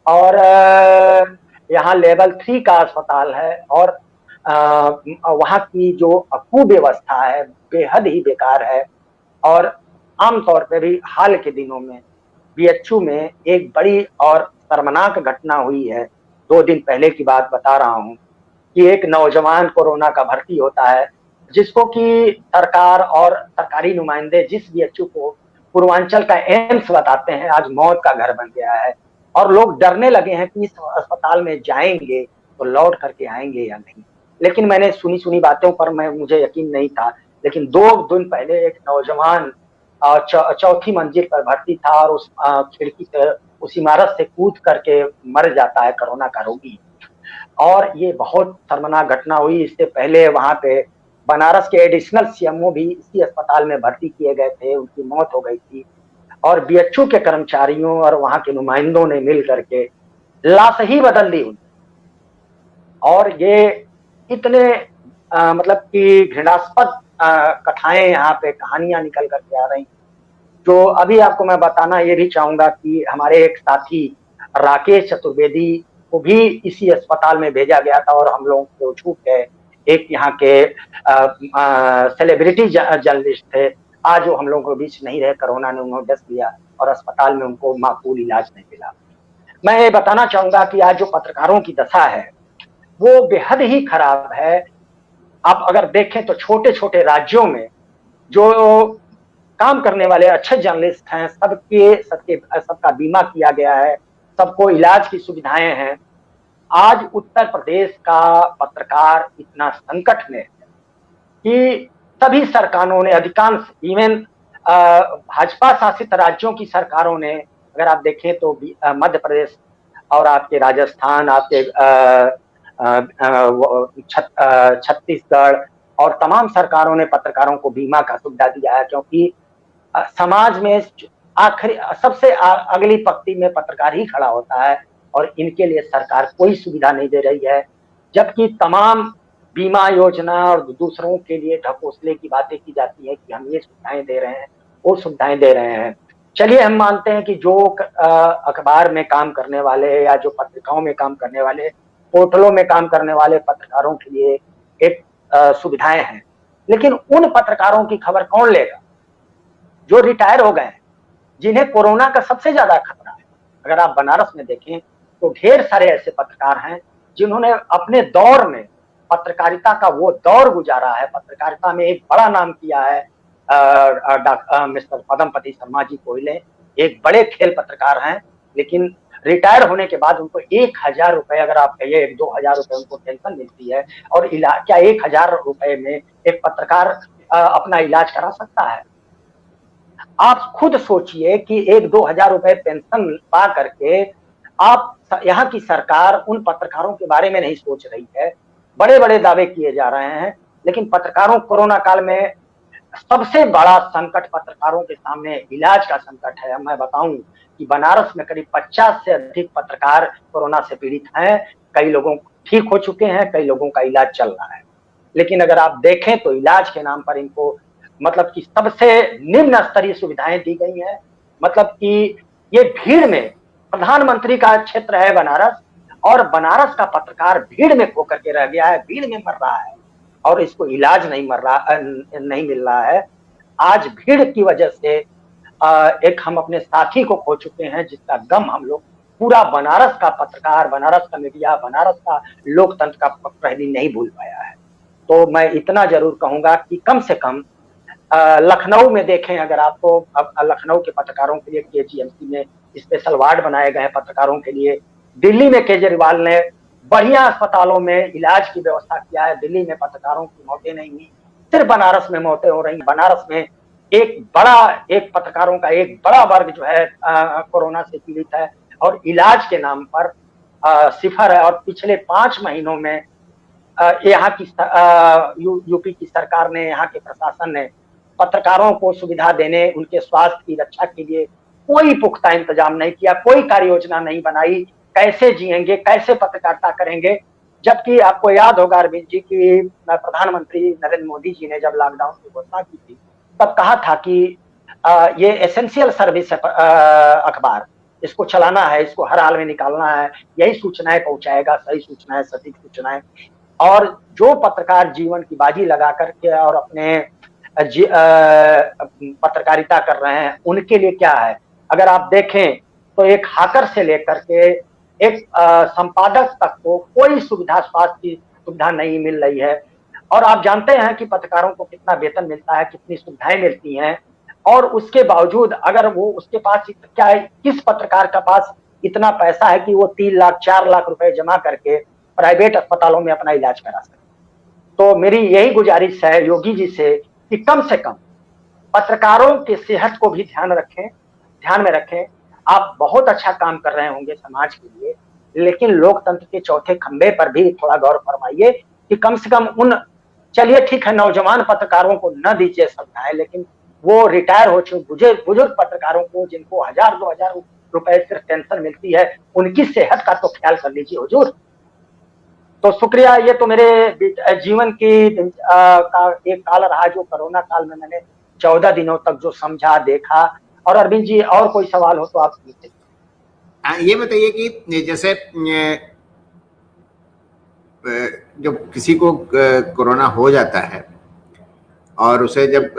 और यहाँ लेवल 3 का अस्पताल है, और वहाँ की जो कुव्यवस्था है बेहद ही बेकार है। और आमतौर पे भी हाल के दिनों में बीएचयू में एक बड़ी और शर्मनाक घटना हुई है। 2 दिन पहले की बात बता रहा हूँ कि एक नौजवान कोरोना का भर्ती होता है, जिसको कि सरकार और सरकारी नुमाइंदे जिस बीएचयू को पूर्वांचल का एम्स बताते हैं, आज मौत का घर बन गया है। और लोग डरने लगे हैं कि इस अस्पताल में जाएंगे तो लौट करके आएंगे या नहीं। लेकिन मैंने सुनी बातों पर मुझे यकीन नहीं था। लेकिन 2 दिन पहले एक नौजवान चौथी मंजिल पर भर्ती था और उस खिड़की से, उस इमारत से कूद करके मर जाता है कोरोना का रोगी। और ये बहुत शर्मनाक घटना हुई। इससे पहले वहां पे बनारस के एडिशनल सीएमओ भी इसी अस्पताल में भर्ती किए गए थे, उनकी मौत हो गई थी। और बीएचयू के कर्मचारियों और वहां के नुमाइंदों ने मिल करके लाश ही बदल दी। और ये इतने मतलब कि घृणास्पद कथाएं यहाँ पे, कहानियां निकल करके आ रही। तो अभी आपको मैं बताना ये भी चाहूंगा कि हमारे एक साथी राकेश चतुर्वेदी को भी इसी अस्पताल में भेजा गया था और हम लोग को छूट गए। एक यहाँ के सेलिब्रिटी जर्नलिस्ट थे आज वो हम लोगों के बीच नहीं रहे, कोरोना ने उन्हें डस लिया और अस्पताल में उनको माकूल इलाज नहीं मिला। मैं ये बताना चाहूंगा कि आज जो पत्रकारों की दशा है वो बेहद ही खराब है। आप अगर देखें तो छोटे छोटे राज्यों में जो काम करने वाले अच्छे जर्नलिस्ट हैं, सबका बीमा किया गया है, सबको इलाज की सुविधाएं हैं। आज उत्तर प्रदेश का पत्रकार इतना संकट में है कि सभी सरकारों ने, अधिकांश इवन भाजपा शासित राज्यों की सरकारों ने, अगर आप देखें तो मध्य प्रदेश और आपके राजस्थान, आपके छत्तीसगढ़ और तमाम सरकारों ने पत्रकारों को बीमा का सुविधा दिया है, क्योंकि समाज में आखिरी सबसे अगली पंक्ति में पत्रकार ही खड़ा होता है और इनके लिए सरकार कोई सुविधा नहीं दे रही है। जबकि तमाम बीमा योजना और दूसरों के लिए ढकोसले की बातें की जाती है कि हम ये सुविधाएं दे रहे हैं, वो सुविधाएं दे रहे हैं। चलिए हम मानते हैं कि जो अखबार में काम करने वाले या जो पत्रिकाओं में काम करने वाले, पोर्टलों में काम करने वाले पत्रकारों के लिए एक सुविधाएं हैं, लेकिन उन पत्रकारों की खबर कौन लेगा जो रिटायर हो गए हैं, जिन्हें कोरोना का सबसे ज्यादा खतरा है। अगर आप बनारस में देखें तो ढेर सारे ऐसे पत्रकार हैं जिन्होंने अपने दौर में पत्रकारिता का वो दौर गुजारा है, पत्रकारिता में एक बड़ा नाम किया है। मिस्टर पदमपति शर्मा जी कोयले एक बड़े खेल पत्रकार हैं, लेकिन रिटायर होने के बाद उनको 1000 रुपए, अगर आप कहिए 2,000 रुपए उनको पेंशन मिलती है, और क्या 1000 रुपए में एक पत्रकार अपना इलाज करा सकता है? आप खुद सोचिए कि 1-2 हजार रुपए पेंशन पा करके आप, यहाँ की सरकार उन पत्रकारों के बारे में नहीं सोच रही है। बड़े बड़े दावे किए जा रहे हैं, लेकिन पत्रकारों, कोरोना काल में सबसे बड़ा संकट पत्रकारों के सामने इलाज का संकट है। मैं बताऊं कि बनारस में करीब 50 से अधिक पत्रकार कोरोना से पीड़ित हैं। कई लोगों ठीक हो चुके हैं, कई लोगों का इलाज चल रहा है, लेकिन अगर आप देखें तो इलाज के नाम पर इनको मतलब कि सबसे निम्न स्तरीय सुविधाएं दी गई हैं। मतलब कि ये भीड़ में, प्रधानमंत्री का क्षेत्र है बनारस, और बनारस का पत्रकार भीड़ में खो करके रह गया है, भीड़ में मर रहा है और इसको इलाज नहीं मिल रहा है। आज भीड़ की वजह से एक हम अपने साथी को खो चुके हैं, जिसका गम हम लोग, पूरा बनारस का पत्रकार, बनारस का मीडिया, बनारस का लोकतंत्र का प्रतिनिधि नहीं भूल पाया है। तो मैं इतना जरूर कहूंगा कि कम से कम लखनऊ में देखें, अगर आपको, अब लखनऊ के पत्रकारों के लिए केजीएमसी में स्पेशल वार्ड बनाए गए हैं पत्रकारों के लिए। दिल्ली में केजरीवाल ने बढ़िया अस्पतालों में इलाज की व्यवस्था किया है। दिल्ली में पत्रकारों की मौतें नहीं हुई, सिर्फ बनारस में मौतें हो रही। बनारस में एक पत्रकारों का एक बड़ा वर्ग जो है कोरोना से पीड़ित है और इलाज के नाम पर सिफर है। और पिछले 5 महीनों में यहाँ की यूपी की सरकार ने, यहाँ के प्रशासन ने पत्रकारों को सुविधा देने, उनके स्वास्थ्य की रक्षा के लिए कोई पुख्ता इंतजाम नहीं किया, कोई कार्य योजना नहीं बनाई। कैसे जिएंगे, कैसे पत्रकारिता करेंगे? जबकि आपको याद होगा अरविंद जी की प्रधानमंत्री नरेंद्र मोदी जी ने जब लॉकडाउन की घोषणा की थी, तब कहा था कि ये एसेंशियल सर्विस है अखबार, इसको चलाना है, इसको हर हाल में निकालना है, यही सूचनाएं पहुंचाएगा, सही सूचनाएं, सटीक सूचनाएं। और जो पत्रकार जीवन की बाजी लगा करके और अपने पत्रकारिता कर रहे हैं, उनके लिए क्या है? अगर आप देखें तो एक हाकर से लेकर के एक संपादक तक को कोई सुविधा, स्वास्थ्य की सुविधा नहीं मिल रही है। और आप जानते हैं कि पत्रकारों को कितना वेतन मिलता है, कितनी सुविधाएं मिलती हैं, और उसके बावजूद अगर वो, उसके पास क्या है, किस पत्रकार का पास इतना पैसा है कि वो 3 लाख 4 लाख रुपए जमा करके प्राइवेट अस्पतालों में अपना इलाज करा सके? तो मेरी यही गुजारिश है योगी जी से कि कम से कम पत्रकारों की सेहत को भी ध्यान में रखें। आप बहुत अच्छा काम कर रहे होंगे समाज के लिए, लेकिन लोकतंत्र के चौथे खंबे पर भी थोड़ा गौर फरमाइए कि कम से कम उन, चलिए ठीक है, नौजवान पत्रकारों को न दीजिए सुविधाएं, लेकिन वो रिटायर हो चुके बुजुर्ग पत्रकारों को, जिनको 1000-2000 रुपए सिर्फ पेंशन मिलती है, उनकी सेहत का तो ख्याल कर लीजिए हुजूर। तो शुक्रिया। ये तो मेरे जीवन की का एक काल रहा, जो कोरोना काल में मैंने 14 दिनों तक जो समझा, देखा। और अरविंद जी, और कोई सवाल हो तो आप पूछिए। ये बताइए कि जैसे जब किसी को कोरोना हो जाता है और उसे जब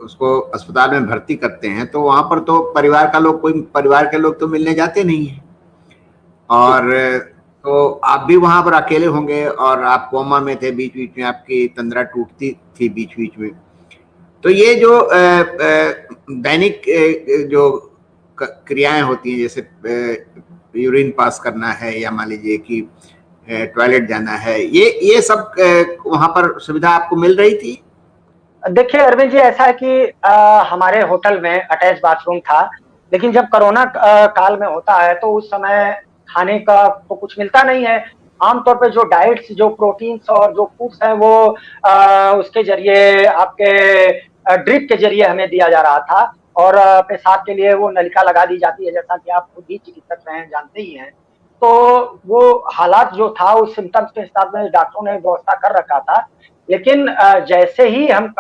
उसको अस्पताल में भर्ती करते हैं तो वहां पर तो कोई परिवार के लोग तो मिलने जाते नहीं है, और तो आप भी वहां पर अकेले होंगे और आप कोमा में थे, बीच बीच में आपकी तंद्रा टूटती थी बीच बीच में। तो ये जो दैनिक जो क्रियाएं होती हैं, जैसे यूरिन पास करना है या मान लीजिए कि टॉयलेट जाना है, ये सब वहां पर सुविधा आपको मिल रही थी? देखिए अरविंद जी, ऐसा है कि हमारे होटल में अटैच बाथरूम था, लेकिन जब कोरोना काल में होता है तो उस समय खाने का तो कुछ मिलता नहीं है। आमतौर पे जो डाइट्स, जो प्रोटीन्स और जो फूड्स हैं वो उसके जरिए आपके ड्रिप के जरिए हमें दिया जा रहा था, और पेशाब के लिए वो नलिका लगा दी जाती है, जैसा कि आप खुद भी चिकित्सक रहे हैं, जानते ही हैं। तो वो हालात जो था उस सिम्टम्स के हिसाब में डॉक्टरों ने व्यवस्था कर रखा था। लेकिन जैसे ही हम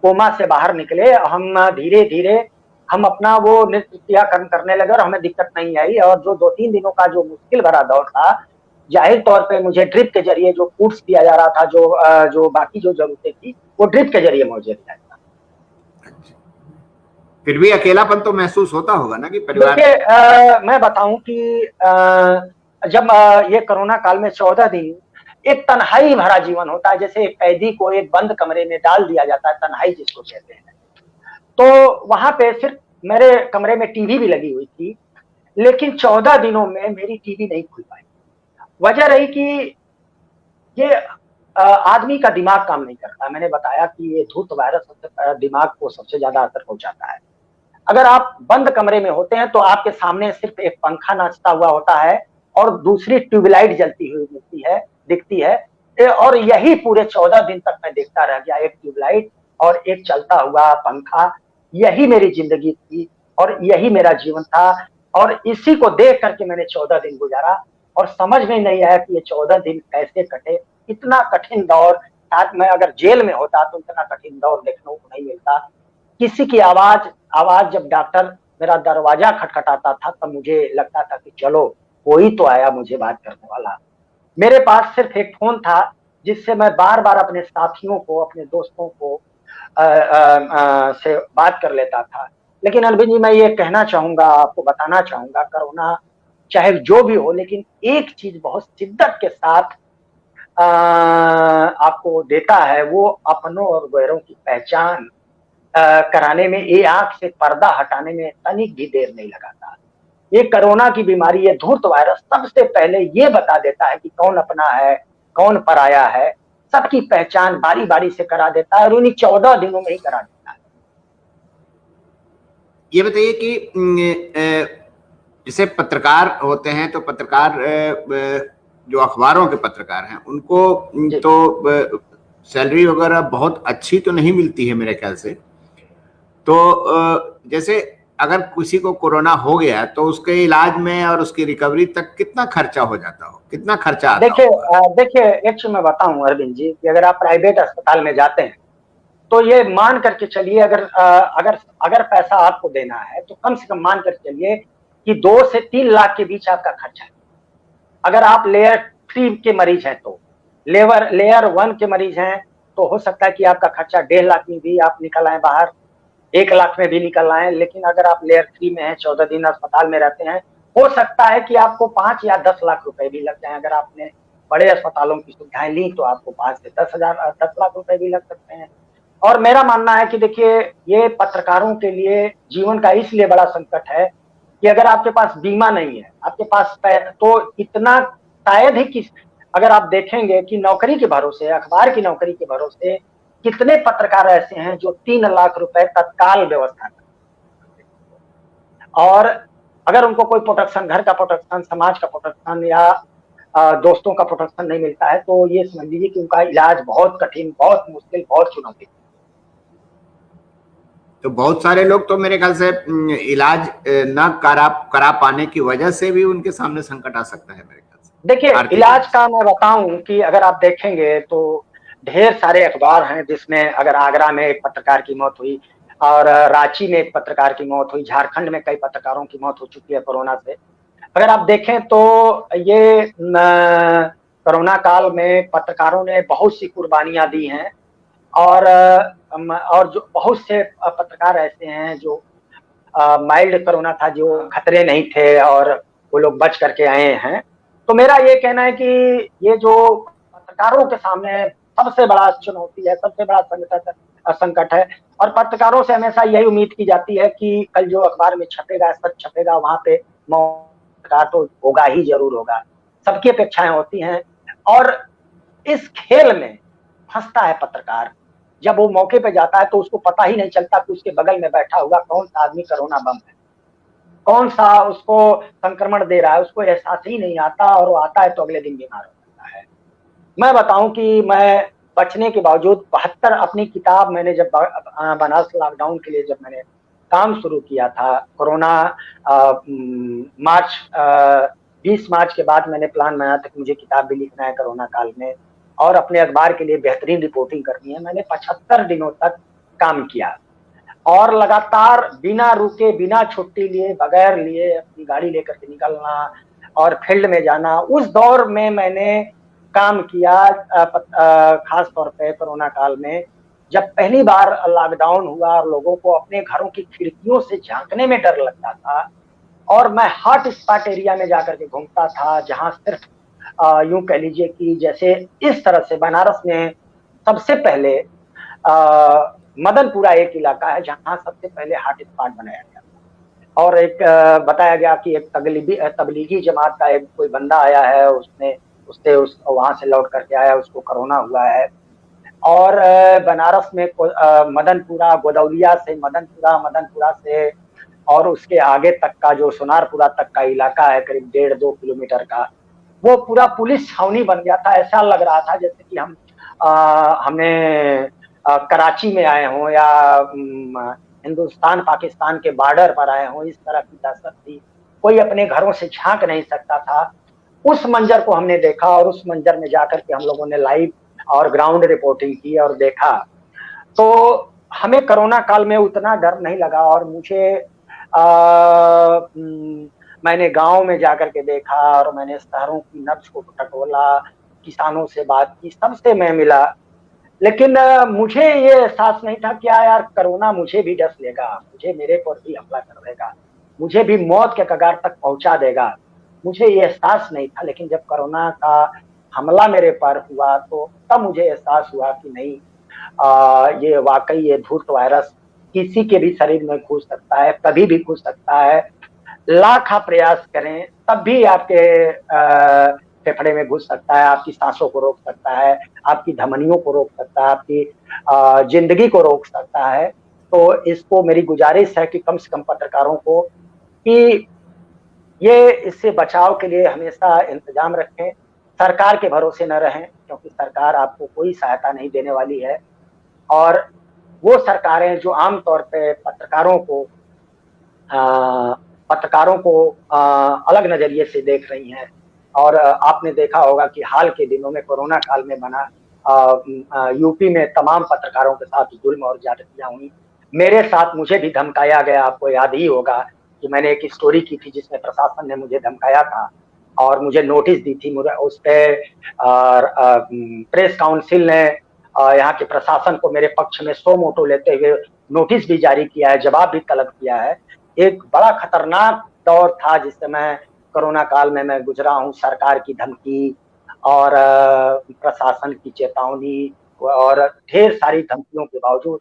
कोमा से बाहर निकले, हम धीरे धीरे हम अपना वो नित्य क्रियाकर्म करने लगे और हमें दिक्कत नहीं आई। और जो 2-3 दिनों का जो मुश्किल भरा दौर था, जाहिर तौर पे मुझे ड्रिप के जरिए जो फूड्स दिया जा रहा था, जो बाकी जो जरूरतें थी, वो ड्रिप के जरिए मुझे दिया था। फिर भी अकेलापन तो महसूस होता होगा ना कि परिवार। देखिए मैं बताऊं कि जब ये कोरोना काल में 14 दिन एक तन्हाई भरा जीवन होता है, जैसे एक कैदी को एक बंद कमरे में डाल दिया जाता है, तन्हाई जिसको कहते हैं। तो वहां पे सिर्फ मेरे कमरे में टीवी भी लगी हुई थी, लेकिन 14 दिनों में मेरी टीवी नहीं खुल पाई। वजह रही कि ये आदमी का दिमाग काम नहीं करता। मैंने बताया कि ये धूर्त वायरस दिमाग को सबसे ज्यादा असर पहुंचाता है। अगर आप बंद कमरे में होते हैं तो आपके सामने सिर्फ एक पंखा नाचता हुआ होता है और दूसरी ट्यूबलाइट जलती हुई दिखती है, और यही पूरे 14 दिन तक मैं देखता रह गया, एक ट्यूबलाइट और एक चलता हुआ पंखा। यही मेरी जिंदगी थी और यही मेरा जीवन था, और इसी को देख करके मैंने 14 दिन गुजारा, और समझ में नहीं आया कि ये 14 दिन कैसे कटे। इतना कठिन दौर, आज मैं अगर जेल में होता तो इतना कठिन दौर देखने को नहीं मिलता। किसी की आवाज जब डॉक्टर मेरा दरवाजा खटखटाता था तब मुझे लगता था कि चलो कोई तो आया मुझे बात करने वाला। मेरे पास सिर्फ एक फोन था जिससे मैं बार बार अपने साथियों को, अपने दोस्तों को से बात कर लेता था। लेकिन अरविंद जी, मैं ये कहना चाहूंगा, आपको बताना चाहूंगा, कोरोना चाहे जो भी हो, लेकिन एक चीज बहुत शिद्दत के साथ आपको देता है, वो अपनों और गैरों की पहचान कराने में, ये आंख से पर्दा हटाने में तनिक भी देर नहीं लगाता। ये कोरोना की बीमारी, ये धूर्त वायरस सबसे पहले ये बता देता है कि कौन अपना है, कौन पराया है। सबकी पहचान बारी बारी से करा देता है और उन्हीं 14 दिनों में ही करा देता है। ये बताइए कि जैसे पत्रकार होते हैं तो पत्रकार, जो अखबारों के पत्रकार हैं, उनको तो सैलरी वगैरह बहुत अच्छी तो नहीं मिलती है मेरे ख्याल से। तो जैसे अगर किसी को कोरोना हो गया तो उसके इलाज में और उसकी रिकवरी तक कितना खर्चा हो जाता हो, कितना खर्चा आता हो? देखिए एक चीज मैं बताऊं अरविंद जी, कि अगर आप प्राइवेट अस्पताल में जाते हैं तो ये मान करके चलिए, अगर पैसा आपको देना है तो कम से कम मान कर चलिए कि 2 से 3 लाख के बीच आपका खर्चा है। अगर आप लेयर 3 के मरीज हैं तो, लेयर 1 के मरीज हैं तो हो सकता है कि आपका खर्चा 1.5 लाख में भी आप निकल आए बाहर, 1 लाख में भी निकल आए। लेकिन अगर आप लेयर 3 में हैं, 14 दिन अस्पताल में रहते हैं, हो सकता है कि आपको 5 या 10 लाख रुपए भी लग जाए। अगर आपने बड़े अस्पतालों की सुविधाएं ली तो आपको 5 से 10 लाख रुपए भी लग सकते हैं। और मेरा मानना है कि देखिए, ये पत्रकारों के लिए जीवन का इसलिए बड़ा संकट है कि अगर आपके पास बीमा नहीं है, आपके पास तो इतना शायद ही कि अगर आप देखेंगे कि नौकरी के भरोसे, अखबार की नौकरी के भरोसे कितने पत्रकार ऐसे हैं जो 3 लाख रुपए तत्काल व्यवस्था करते हैं, और अगर उनको कोई प्रोटेक्शन, घर का प्रोटेक्शन, समाज का प्रोटेक्शन या दोस्तों का प्रोटेक्शन नहीं मिलता है तो ये समझ लीजिए कि उनका इलाज बहुत कठिन, बहुत मुश्किल, बहुत चुनौती। तो बहुत सारे लोग तो मेरे ख्याल से इलाज न करा पाने की वजह से भी उनके सामने संकट आ सकता है मेरे ख्याल से। देखिए इलाज का मैं बताऊं कि अगर आप देखेंगे तो ढेर सारे अखबार हैं जिसमें, अगर आगरा में एक पत्रकार की मौत हुई और रांची में एक पत्रकार की मौत हुई, झारखंड में कई पत्रकारों की मौत हो चुकी है कोरोना से। अगर आप देखें तो ये कोरोना काल में पत्रकारों ने बहुत सी कुर्बानियां दी हैं, और जो बहुत से पत्रकार ऐसे हैं जो माइल्ड कोरोना था, जो खतरे नहीं थे और वो लोग बच करके आए हैं। तो मेरा ये कहना है कि ये जो पत्रकारों के सामने सबसे बड़ा चुनौती है, सबसे बड़ा संकट है, और पत्रकारों से हमेशा यही उम्मीद की जाती है कि कल जो अखबार में छपेगा, सच छपेगा, वहां पे मौका तो होगा ही, जरूर होगा। सबकी अपेक्षाएं होती हैं, और इस खेल में फंसता है पत्रकार। जब वो मौके पे जाता है तो उसको पता ही नहीं चलता कि उसके बगल में बैठा हुआ कौन सा आदमी कोरोना बम है, कौन सा उसको संक्रमण दे रहा है, उसको एहसास ही नहीं आता, और वो आता है तो अगले दिन बीमार हो जाता है। मैं बताऊं कि मैं बचने के बावजूद 72 अपनी किताब मैंने जब बनारस लॉकडाउन के लिए जब मैंने काम शुरू किया था, कोरोना मार्च 20 मार्च के बाद मैंने प्लान बनाया था कि मुझे किताब भी लिखना है कोरोना काल में, और अपने अखबार के लिए बेहतरीन रिपोर्टिंग करनी है। मैंने 75 दिनों तक काम किया, और लगातार बिना रुके, बिना छुट्टी लिए, बगैर लिए अपनी गाड़ी लेकर के निकलना और फील्ड में जाना। उस दौर में मैंने काम किया, खास तौर पे कोरोना काल में, जब पहली बार लॉकडाउन हुआ और लोगों को अपने घरों की खिड़कियों से झांकने में डर लगता था, और मैं हॉट स्पॉट एरिया में जाकर के घूमता था, जहां सिर्फ यूं कह लीजिए कि जैसे इस तरह से बनारस में सबसे पहले मदनपुरा एक इलाका है जहां सबसे पहले हॉट स्पॉट बनाया गया, और एक बताया गया कि एक तबलीगी जमात का एक कोई बंदा आया है, उससे वहां से लौट करके आया, उसको कोरोना हुआ है। और बनारस में मदनपुरा, गोदौलिया से मदनपुरा से और उसके आगे तक का जो सोनारपुरा तक का इलाका है, करीब 1.5-2 किलोमीटर का, वो पूरा पुलिस छावनी बन गया था। ऐसा लग रहा था जैसे कि हमने कराची में आए हों, या हिंदुस्तान पाकिस्तान के बॉर्डर पर आए हों, इस तरह की दहशत थी। कोई अपने घरों से झांक नहीं सकता था। उस मंजर को हमने देखा, और उस मंजर में जाकर के हम लोगों ने लाइव और ग्राउंड रिपोर्टिंग की और देखा, तो हमें कोरोना काल में उतना डर नहीं लगा। और मैंने गांव में जाकर के देखा, और मैंने शहरों की नब्ज को टटोला, किसानों से बात की, सबसे मैं मिला, लेकिन मुझे ये एहसास नहीं था क्या यार कोरोना मुझे भी डस लेगा, मुझे मेरे पर भी हमला कर देगा, मुझे भी मौत के कगार तक पहुंचा देगा। मुझे ये एहसास नहीं था, लेकिन जब कोरोना का हमला मेरे पर हुआ तो तब मुझे एहसास हुआ कि नहीं, ये वाकई ये धूर्त वायरस किसी के भी शरीर में घुस सकता है, कभी भी घुस सकता है। लाख आप प्रयास करें तब भी आपके फेफड़े में घुस सकता है, आपकी सांसों को रोक सकता है, आपकी धमनियों को रोक सकता है, आपकी जिंदगी को रोक सकता है। तो इसको मेरी गुजारिश है कि कम से कम पत्रकारों को कि ये इससे बचाव के लिए हमेशा इंतजाम रखें, सरकार के भरोसे न रहें, क्योंकि सरकार आपको कोई सहायता नहीं देने वाली है। और वो सरकारें जो आमतौर पे पत्रकारों को अलग नजरिए से देख रही हैं, और आपने देखा होगा कि हाल के दिनों में कोरोना काल में बना यूपी में तमाम पत्रकारों के साथ जुल्म और ज्यादतियां हुई। मेरे साथ मुझे भी धमकाया गया, आपको याद ही होगा कि मैंने एक स्टोरी की थी जिसमें प्रशासन ने मुझे धमकाया था और मुझे नोटिस दी थी। मुझे उस पर प्रेस काउंसिल ने यहाँ के प्रशासन को मेरे पक्ष में सो मोटो लेते हुए नोटिस भी जारी किया है, जवाब भी तलब किया है। एक बड़ा खतरनाक दौर था जिस समय कोरोना काल में मैं गुजरा हूँ। सरकार की धमकी और प्रशासन की चेतावनी और ढेर सारी धमकियों के बावजूद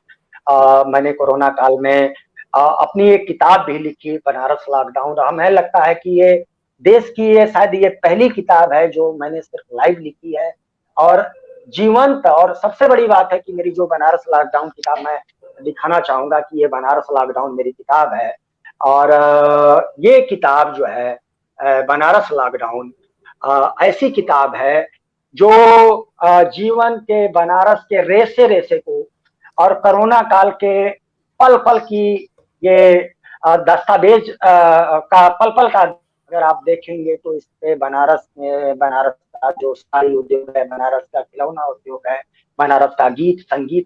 मैंने कोरोना काल में अपनी एक किताब भी लिखी, बनारस लॉकडाउन। हमें लगता है कि ये देश की शायद ये पहली किताब है जो मैंने सिर्फ लाइव लिखी है और जीवंत। और सबसे बड़ी बात है कि मेरी जो बनारस लॉकडाउन किताब, मैं दिखाना चाहूंगा कि ये बनारस लॉकडाउन मेरी किताब है। और ये किताब जो है बनारस लॉकडाउन ऐसी किताब है जो जीवन के बनारस के रेसे रेसे को और कोरोना काल के पल पल की ये दस्तावेज का पल पल का अगर आप देखेंगे तो इस पे बनारस का जो साड़ी उद्योग है, बनारस का खिलौना उद्योग है, बनारस का गीत संगीत,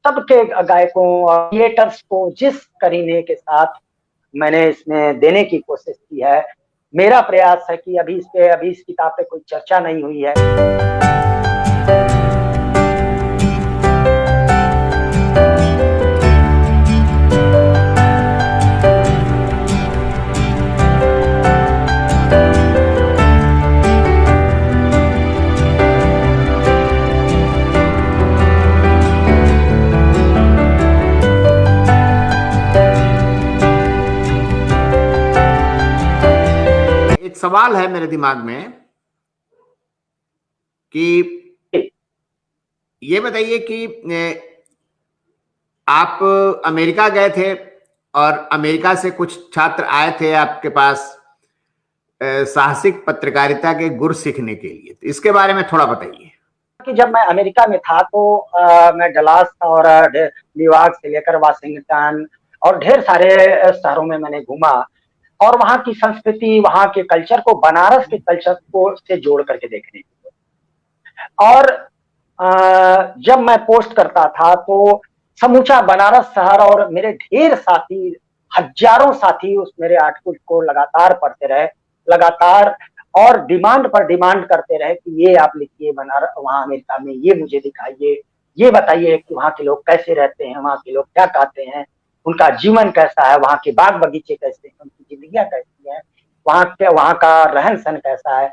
सबके गायकों और क्रिएटर्स को जिस करीने के साथ मैंने इसमें देने की कोशिश की है। मेरा प्रयास है कि अभी इस किताब पे कोई चर्चा नहीं हुई है। सवाल है मेरे दिमाग में कि ये बताइए कि आप अमेरिका गए थे और अमेरिका से कुछ छात्र आए थे आपके पास साहसिक पत्रकारिता के गुर सीखने के लिए, तो इसके बारे में थोड़ा बताइए। कि जब मैं अमेरिका में था तो मैं डलास और न्यूयॉर्क से लेकर वाशिंगटन और ढेर सारे शहरों में मैंने घूमा और वहाँ की संस्कृति, वहाँ के कल्चर को, बनारस के कल्चर को से जोड़ करके देखने के लिए। और जब मैं पोस्ट करता था तो समूचा बनारस शहर और मेरे ढेर साथी, हजारों साथी उस मेरे आर्टिकल को लगातार पढ़ते रहे, लगातार, और डिमांड पर डिमांड करते रहे कि ये आप लिखिए बनारस, वहाँ अमेरिका में ये मुझे दिखाइए, ये बताइए कि वहाँ के लोग कैसे रहते हैं, वहाँ के लोग क्या खाते हैं, उनका जीवन कैसा है, वहाँ के बाग बगीचे कैसे हैं, उनकी जिंदगियां कैसी हैं, वहाँ का रहन सहन कैसा है,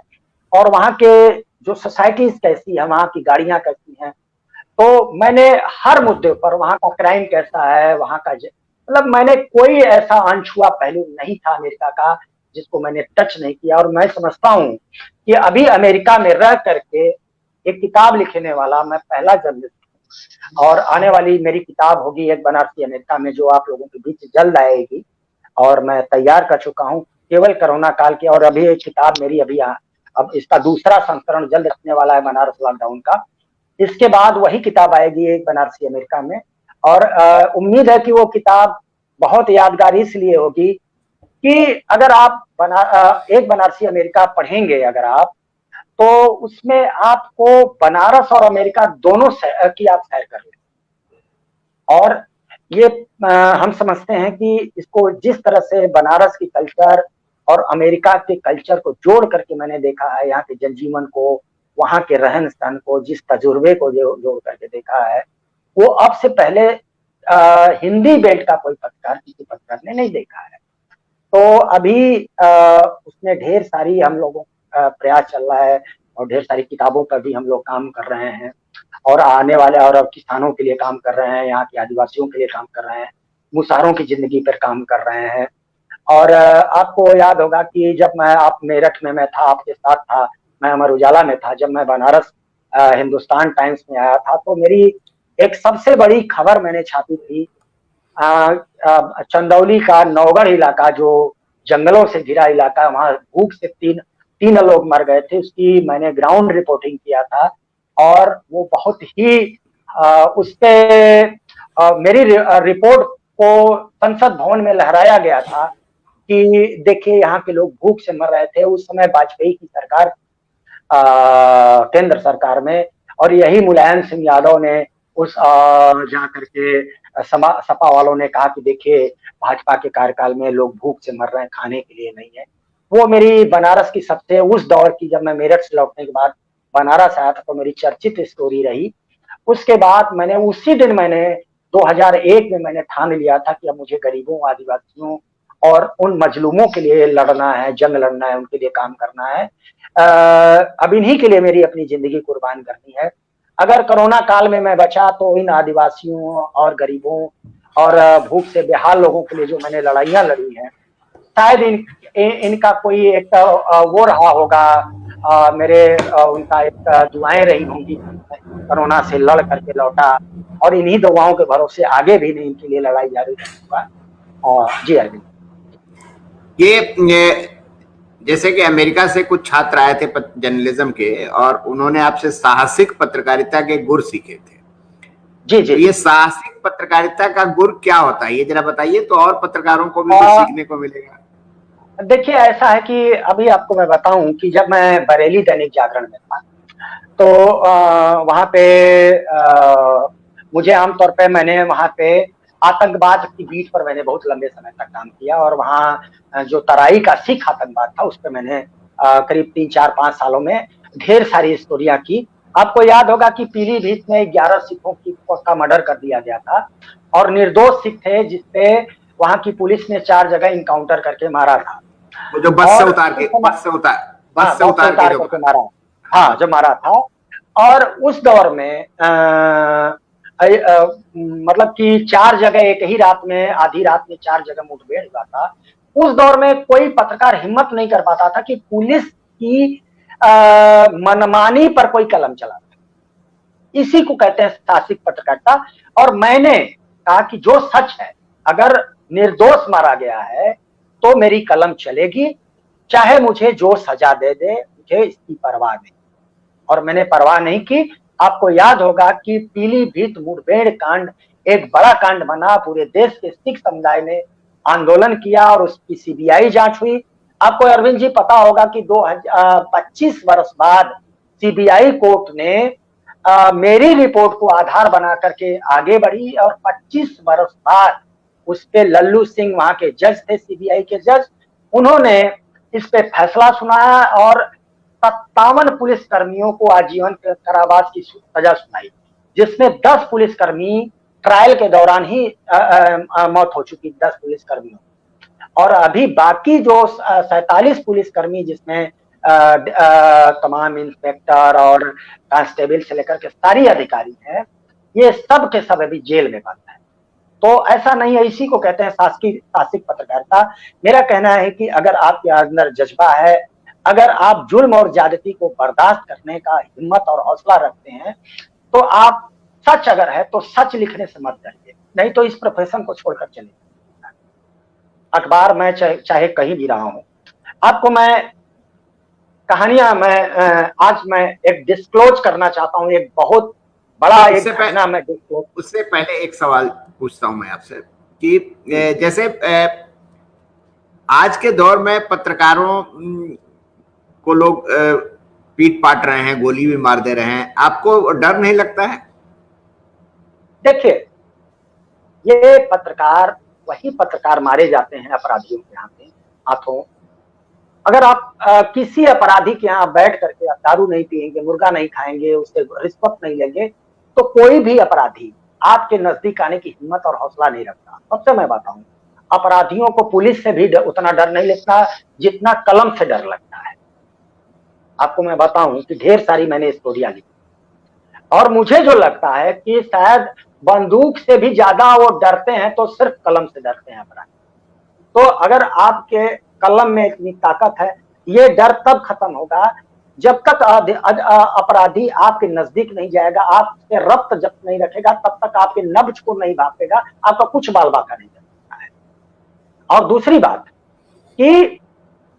और वहाँ के जो सोसाइटीज कैसी है, वहाँ की गाड़ियां कैसी हैं। तो मैंने हर मुद्दे पर, वहाँ का क्राइम कैसा है, वहाँ का मतलब मैंने कोई ऐसा अनछुआ पहलू नहीं था अमेरिका का जिसको मैंने टच नहीं किया। और मैं समझता हूँ कि अभी अमेरिका में रह करके एक किताब लिखने वाला मैं पहला जर्नलिस्ट हूँ, और आने वाली मेरी किताब होगी एक बनारसी अमेरिका में, जो आप लोगों के बीच जल्द आएगी, और मैं तैयार कर चुका हूँ केवल कोरोना काल की। और अभी एक किताब मेरी अभी अब इसका दूसरा संस्करण जल्द रखने वाला है, बनारस लॉकडाउन का। इसके बाद वही किताब आएगी एक बनारसी अमेरिका में, और उम्मीद है कि वो किताब बहुत यादगार इसलिए होगी कि अगर आप एक बनारसी अमेरिका पढ़ेंगे अगर आप, तो उसमें आपको बनारस और अमेरिका दोनों की आप सैर कर लें। और ये हम समझते हैं कि इसको जिस तरह से बनारस की कल्चर और अमेरिका के कल्चर को जोड़ करके मैंने देखा है, यहाँ के जनजीवन को, वहाँ के रहन सहन को, जिस तजुर्बे को जोड़ करके देखा है, वो अब से पहले हिंदी बेल्ट का कोई पत्रकार, किसी पत्रकार ने नहीं देखा है। तो अभी उसमें ढेर सारी हम लोगों का प्रयास चल रहा है, और ढेर सारी किताबों पर भी हम लोग काम कर रहे हैं, और आने वाले, और किसानों के लिए काम कर रहे हैं, यहाँ के आदिवासियों के लिए काम कर रहे हैं, मुसहरों की जिंदगी पर काम कर रहे हैं। और आपको याद होगा कि जब आप मेरठ में मैं था, आपके साथ था, मैं अमर उजाला में था, जब मैं बनारस हिंदुस्तान टाइम्स में आया था, तो मेरी एक सबसे बड़ी खबर मैंने छापी थी, चंदौली का नौगढ़ इलाका, जो जंगलों से घिरा इलाका, वहां भूख से तीन लोग मर गए थे, उसकी मैंने ग्राउंड रिपोर्टिंग किया था। और वो बहुत ही उस पे मेरी रिपोर्ट को संसद भवन में लहराया गया था कि देखिए यहाँ के लोग भूख से मर रहे थे। उस समय वाजपेयी की सरकार, केंद्र सरकार में, और यही मुलायम सिंह यादव ने उस जा करके सपा वालों ने कहा कि देखिए भाजपा के कार्यकाल में लोग भूख से मर रहे हैं, खाने के लिए नहीं है। वो मेरी बनारस की सबसे, उस दौर की, जब मैं मेरठ से लौटने के बाद बनारस आया था, तो मेरी चर्चित स्टोरी रही। उसके बाद मैंने उसी दिन 2001 में मैंने ठान लिया था कि अब मुझे गरीबों, आदिवासियों और उन मजलूमों के लिए लड़ना है, जंग लड़ना है, उनके लिए काम करना है। अब इन्हीं के लिए मेरी अपनी जिंदगी कुर्बान करनी है। अगर कोरोना काल में मैं बचा तो इन आदिवासियों और गरीबों और भूख से बेहाल लोगों के लिए जो मैंने लड़ाइयां लड़ी हैं, शायद इनका कोई एक वो रहा होगा, उनका एक दुआएं रही होंगी, कोरोना से लड़ करके लौटा, और इन्हीं दुआओं के भरोसे आगे भी नहीं इनके लिए लड़ाई जारी रखूंगा। जी अरविंद, ये जैसे कि अमेरिका से कुछ छात्र आए थे जर्नलिज्म के, और उन्होंने आपसे साहसिक पत्रकारिता के गुर सीखे थे। जी जी, तो ये साहसिक पत्रकारिता का गुर क्या होता है, ये जरा बताइए, तो और पत्रकारों को भी कुछ सीखने को मिलेगा। देखिए, ऐसा है कि अभी आपको मैं बताऊं कि जब मैं बरेली दैनिक जागरण में था, तो वहां पे मुझे आमतौर पे, मैंने वहां पे आतंकवाद की बीट पर मैंने बहुत लंबे समय तक काम किया, और वहाँ जो तराई का सिख आतंकवाद था उस पर मैंने करीब 3-4-5 सालों में ढेर सारी स्टोरियां की। आपको याद होगा कि पीलीभीत में 11 सिखों का मर्डर कर दिया गया था, और निर्दोष सिख थे, जिसपे वहां की पुलिस ने 4 जगह इनकाउंटर करके मारा था। वो जो बस से उतार के मारा, हाँ, जो मारा था। और उस दौर में मतलब कि 4 जगह एक ही रात में, आधी रात में 4 जगह मुठभेड़ हुआ था। उस दौर में कोई पत्रकार हिम्मत नहीं कर पाता था कि पुलिस की मनमानी पर कोई कलम चला। इसी को कहते हैं साहसिक पत्रकारिता। और मैंने कहा कि जो सच है, अगर निर्दोष मारा गया है तो मेरी कलम चलेगी, चाहे मुझे जो सजा दे दे, मुझे इसकी परवाह नहीं। और मैंने परवाह नहीं की। आपको याद होगा कि पीलीभीत मुठभेड़ कांड एक बड़ा कांड बना, पूरे देश के सिख समुदाय ने आंदोलन किया और उसकी सीबीआई जांच हुई। आपको अरविंद जी पता होगा कि 25 वर्ष बाद सीबीआई कोर्ट ने मेरी रिपोर्ट को आधार बना करके आगे बढ़ी और 25 वर्ष बाद उस पे लल्लू सिंह वहां के जज थे, सीबीआई के जज, उन्होंने इस पे फैसला सुनाया और 57 पुलिस कर्मियों को आजीवन कारावास की सजा सुनाई, जिसमें 10 पुलिसकर्मी ट्रायल के दौरान ही मौत हो चुकी, 10 पुलिसकर्मियों। और अभी बाकी जो 47 पुलिसकर्मी, जिसमें तमाम इंस्पेक्टर और कांस्टेबल से लेकर के सारी अधिकारी हैं, ये सब के सब अभी जेल में बंद है। तो ऐसा नहीं है, इसी को कहते हैं साहसिक पत्रकारिता। मेरा कहना है कि अगर आपके अंदर जज्बा है, अगर आप जुल्म और ज्यादती को बर्दाश्त करने का हिम्मत और हौसला रखते हैं, तो आप सच अगर है तो सच लिखने से मत डरिए, नहीं तो इस प्रोफेशन को छोड़कर चलिए। अखबार में चाहे कहीं भी रहा हूं, आपको मैं कहानियां आज मैं एक डिस्क्लोज करना चाहता हूं, एक बहुत बड़ा एक घटना मैं डिस्क्लोज। उससे पहले एक सवाल पूछता हूं मैं आपसे कि जैसे आज के दौर में पत्रकारों को लोग पीट पाट रहे हैं, गोली भी मार दे रहे हैं, आपको डर नहीं लगता है? देखिए, ये पत्रकार, वही पत्रकार मारे जाते हैं अपराधियों के हाथों। अगर आप किसी अपराधी के यहाँ बैठ करके आप दारू नहीं पिएंगे, मुर्गा नहीं खाएंगे, उससे रिश्वत नहीं लेंगे, तो कोई भी अपराधी आपके नजदीक आने की हिम्मत और हौसला नहीं रखता। सबसे मैं बताऊं, अपराधियों को पुलिस से भी उतना डर नहीं लगता जितना कलम से डर लगता है। आपको मैं बताऊं कि ढेर सारी मैंने स्टोरियां लिखी और मुझे जो लगता है कि शायद बंदूक से भी ज्यादा वो डरते हैं तो सिर्फ कलम से डरते हैं अपराधी। तो अगर आपके कलम में इतनी ताकत है, ये डर तब खत्म होगा जब तक अपराधी आपके नजदीक नहीं जाएगा, आपसे रब्त जब नहीं रखेगा, तब तक आपके नब्ज को नहीं भापेगा, आपका कुछ बाल बाका नहीं कर सकता है। और दूसरी बात कि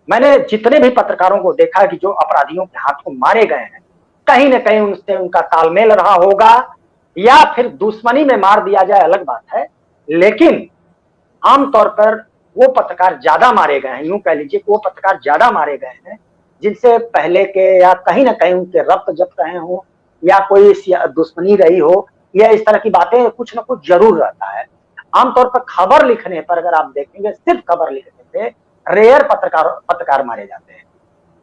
मैंने जितने भी पत्रकारों को देखा कि जो अपराधियों के हाथ को मारे गए हैं, कहीं ना कहीं उनसे उनका तालमेल रहा होगा, या फिर दुश्मनी में मार दिया जाए अलग बात है, लेकिन आमतौर पर वो पत्रकार ज्यादा मारे गए हैं, यूं कह लीजिए वो पत्रकार ज्यादा मारे गए हैं जिनसे पहले के या कहीं ना कहीं उनके रब्त जब्त रहे हो, या कोई दुश्मनी रही हो, या इस तरह की बातें कुछ ना कुछ जरूर रहता है। आमतौर पर खबर लिखने पर अगर आप देखेंगे, सिर्फ खबर लिखने पे रेयर पत्रकार मारे जाते हैं,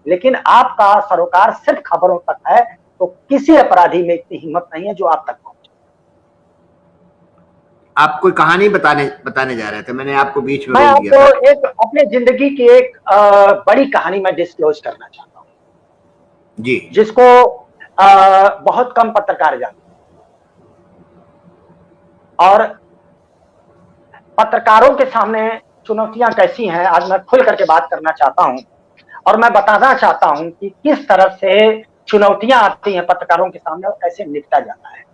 लेकिन आपका सरोकार सिर्फ खबरों तक है, तो किसी अपराधी में इतनी हिम्मत नहीं है जो आप तक पहुंचे। आप कोई कहानी बताने जा रहे थे, मैंने आपको बीच में मैं रोक दिया था। आपको एक अपने जिंदगी की एक बड़ी कहानी मैं डिस्क्लोज करना चाहता हूँ जी, जिसको बहुत कम पत्रकार जानते हैं। और पत्रकारों के सामने चुनौतियां कैसी हैं, आज मैं खुल करके बात करना चाहता हूं और मैं बताना चाहता हूं कि किस तरह से चुनौतियां आती हैं पत्रकारों के सामने और कैसे निपटा जाता है।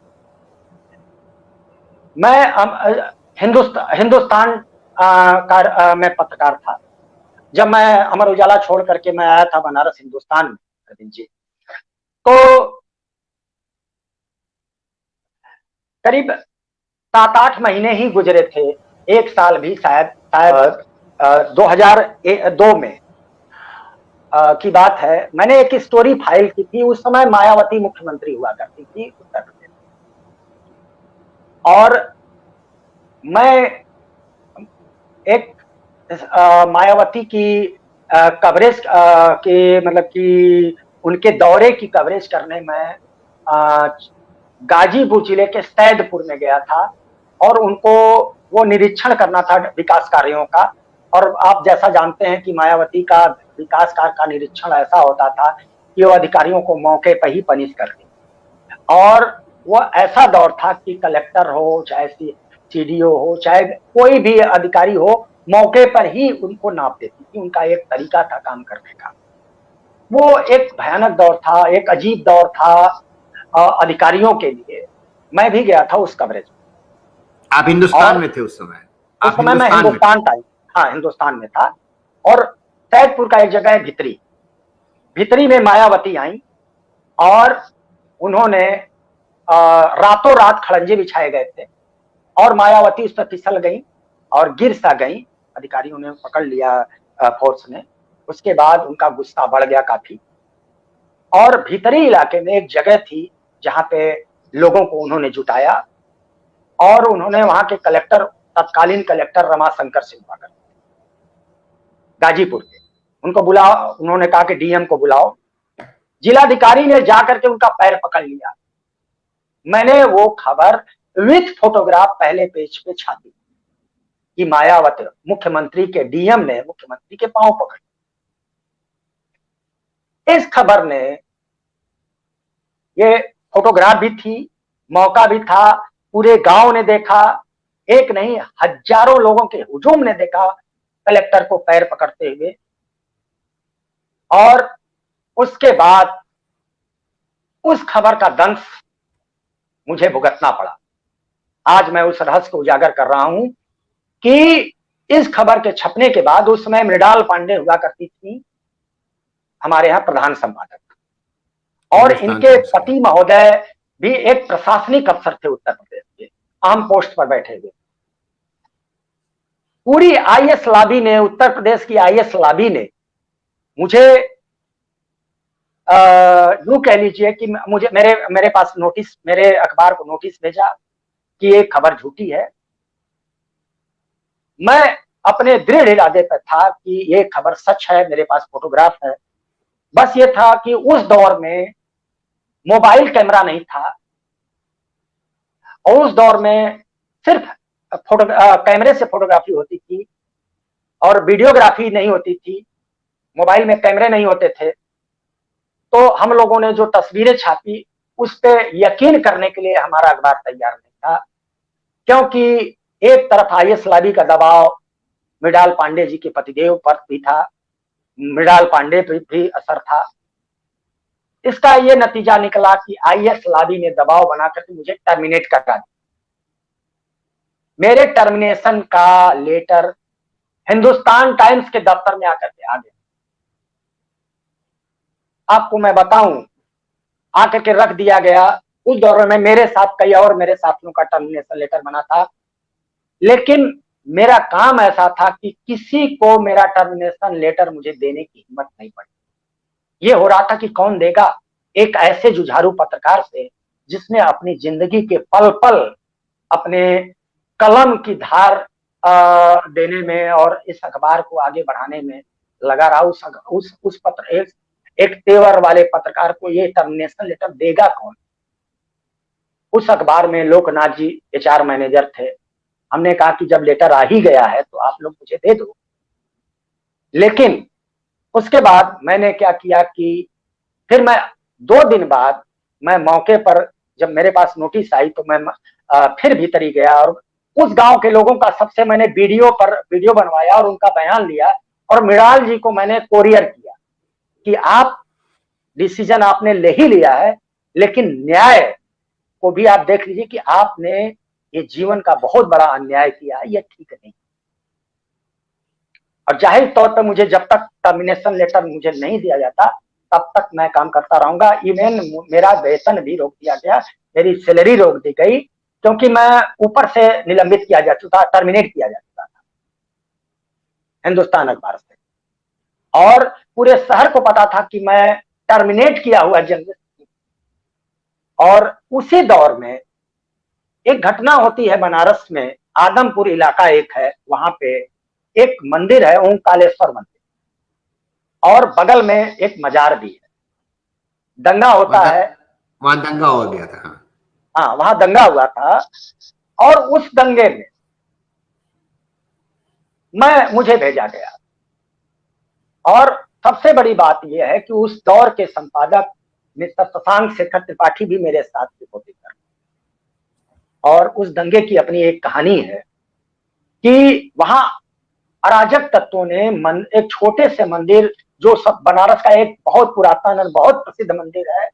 मैं हिंदुस्तान में पत्रकार था जब मैं अमर उजाला छोड़ करके मैं आया था बनारस हिंदुस्तान में, अरविंद जी। तो करीब 7-8 महीने ही गुजरे थे, एक साल भी शायद 2002 में की बात है। मैंने एक स्टोरी फाइल की थी, उस समय मायावती मुख्यमंत्री हुआ करती थी उत्तर प्रदेश, और मैं एक मायावती की कवरेज के मतलब कि उनके दौरे की कवरेज करने में गाजीपुर जिले के सैदपुर में गया था और उनको वो निरीक्षण करना था विकास कार्यों का। और आप जैसा जानते हैं कि मायावती का विकास कार्य का निरीक्षण ऐसा होता था कि वो अधिकारियों को मौके पर ही पनिश करती, और वो ऐसा दौर था कि कलेक्टर हो चाहे सीडीओ हो चाहे कोई भी अधिकारी हो, मौके पर ही उनको नाप देती थी। उनका एक तरीका था काम करने का। वो एक भयानक दौर था, एक अजीब दौर था अधिकारियों के लिए। मैं भी गया था उस कवरेज में। आप हिंदुस्तान और में थे उस समय? उस आप समय मैं हिंदुस्तान में थे? हिंदुस्तान था। हाँ, हिंदुस्तान में था। और सैदपुर का एक जगह है भितरी, भितरी में मायावती आई और उन्होंने रातों रात खड़ंजे बिछाए गए थे और मायावती उस पर फिसल गई और गिर सा गई। अधिकारियों ने पकड़ लिया, फोर्स ने। उसके बाद उनका गुस्सा बढ़ गया काफी। और भीतरी इलाके में एक जगह थी जहां पे लोगों को उन्होंने जुटाया और उन्होंने वहां के कलेक्टर, तत्कालीन कलेक्टर रमाशंकर सिंह हुआ करते गाजीपुर के, उनको बुलाओ। उन्होंने कहा कि डीएम को बुलाओ। जिलाधिकारी ने जाकर के उनका पैर पकड़ लिया। मैंने वो खबर विथ फोटोग्राफ पहले पेज पे छापी कि मायावती, मुख्यमंत्री के डीएम ने मुख्यमंत्री के पांव पकड़। इस खबर ने, ये फोटोग्राफ भी थी, मौका भी था, पूरे गांव ने देखा, एक नहीं हजारों लोगों के हुजूम ने देखा कलेक्टर को पैर पकड़ते हुए। और उसके बाद उस खबर का दंश मुझे भुगतना पड़ा। आज मैं उस रहस्य को उजागर कर रहा हूं कि इस खबर के छपने के बाद, उस समय मृणाल पांडे हुआ करती थी हमारे यहां प्रधान संपादक, और इनके पति महोदय भी एक प्रशासनिक अफसर थे उत्तर प्रदेश के, अहम पोस्ट पर बैठे हुए। पूरी आईएएस लॉबी ने, उत्तर प्रदेश की आईएएस लॉबी ने मुझे यूं कह लीजिए कि मुझे मेरे पास नोटिस, मेरे अखबार को नोटिस भेजा कि ये खबर झूठी है। मैं अपने दृढ़ इरादे पर था कि ये खबर सच है, मेरे पास फोटोग्राफ है। बस ये था कि उस दौर में मोबाइल कैमरा नहीं था और उस दौर में सिर्फ कैमरे से फोटोग्राफी होती थी और वीडियोग्राफी नहीं होती थी। मोबाइल में कैमरे नहीं होते थे। तो हम लोगों ने जो तस्वीरें छापी उस पर यकीन करने के लिए हमारा अखबार तैयार नहीं था, क्योंकि एक तरफ आईएएस लॉबी का दबाव मृणाल पांडे जी के पतिदेव पर भी था, मृणाल पांडे पर भी असर था। इसका ये नतीजा निकला कि आईएएस लॉबी ने दबाव बनाकर मुझे टर्मिनेट करा दिया। मेरे टर्मिनेशन का लेटर हिंदुस्तान टाइम्स के दफ्तर में आकर के आ गया। आपको मैं बताऊं, आकर के रख दिया गया। उस दौर में मेरे साथ कई और मेरे साथियों का टर्मिनेशन लेटर बना था, लेकिन मेरा काम ऐसा था कि किसी को मेरा टर्मिनेशन लेटर मुझे देने की हिम्मत नहीं पड़ी। ये हो रहा था कि कौन देगा एक ऐसे जुझारू पत्रकार से जिसने अपनी जिंदगी के पल पल अपने कलम की धार देने में और इस अखबार को आगे बढ़ाने में लगा रहा। उस पत्र एक तेवर वाले पत्रकार को ये टर्मिनेशन लेटर देगा कौन? उस अखबार में लोकनाथ जी एचआर मैनेजर थे। हमने कहा कि जब लेटर आ ही गया है तो आप लोग मुझे दे दो। लेकिन उसके बाद मैंने क्या किया कि फिर मैं 2 दिन बाद मैं मौके पर, जब मेरे पास नोटिस आई तो मैं फिर भीतरी गया और उस गांव के लोगों का सबसे मैंने वीडियो बनवाया और उनका बयान लिया और मृणाल जी को मैंने कोरियर किया कि आप डिसीजन आपने ले ही लिया है, लेकिन न्याय को भी आप देख लीजिए कि आपने ये जीवन का बहुत बड़ा अन्याय किया है, ये ठीक नहीं। और जाहिर तौर पर मुझे जब तक टर्मिनेशन लेटर मुझे नहीं दिया जाता तब तक मैं काम करता रहूंगा। इवन मेरा वेतन भी रोक दिया गया, मेरी सैलरी रोक दी गई, क्योंकि मैं ऊपर से निलंबित किया जा चुका, टर्मिनेट किया जा चुका था हिंदुस्तान अखबार से। और पूरे शहर को पता था कि मैं टर्मिनेट किया हुआ जर्नलिस्ट। और उसी दौर में एक घटना होती है बनारस में, आदमपुर इलाका एक है, वहां पे एक मंदिर है, ओंकारेश्वर मंदिर, और बगल में एक मजार भी है। दंगा होता है वहां, दंगा हो गया था। हाँ, वहां दंगा हुआ था। और उस दंगे में मुझे भेजा गया। और सबसे बड़ी बात यह है कि उस दौर के संपादक मिस्टर शशांक शेखर त्रिपाठी भी मेरे साथ रिपोर्टिंग कर। और उस दंगे की अपनी एक कहानी है कि वहां अराजक तत्वों ने एक छोटे से मंदिर, जो सब बनारस का एक बहुत पुरातन और बहुत प्रसिद्ध मंदिर है,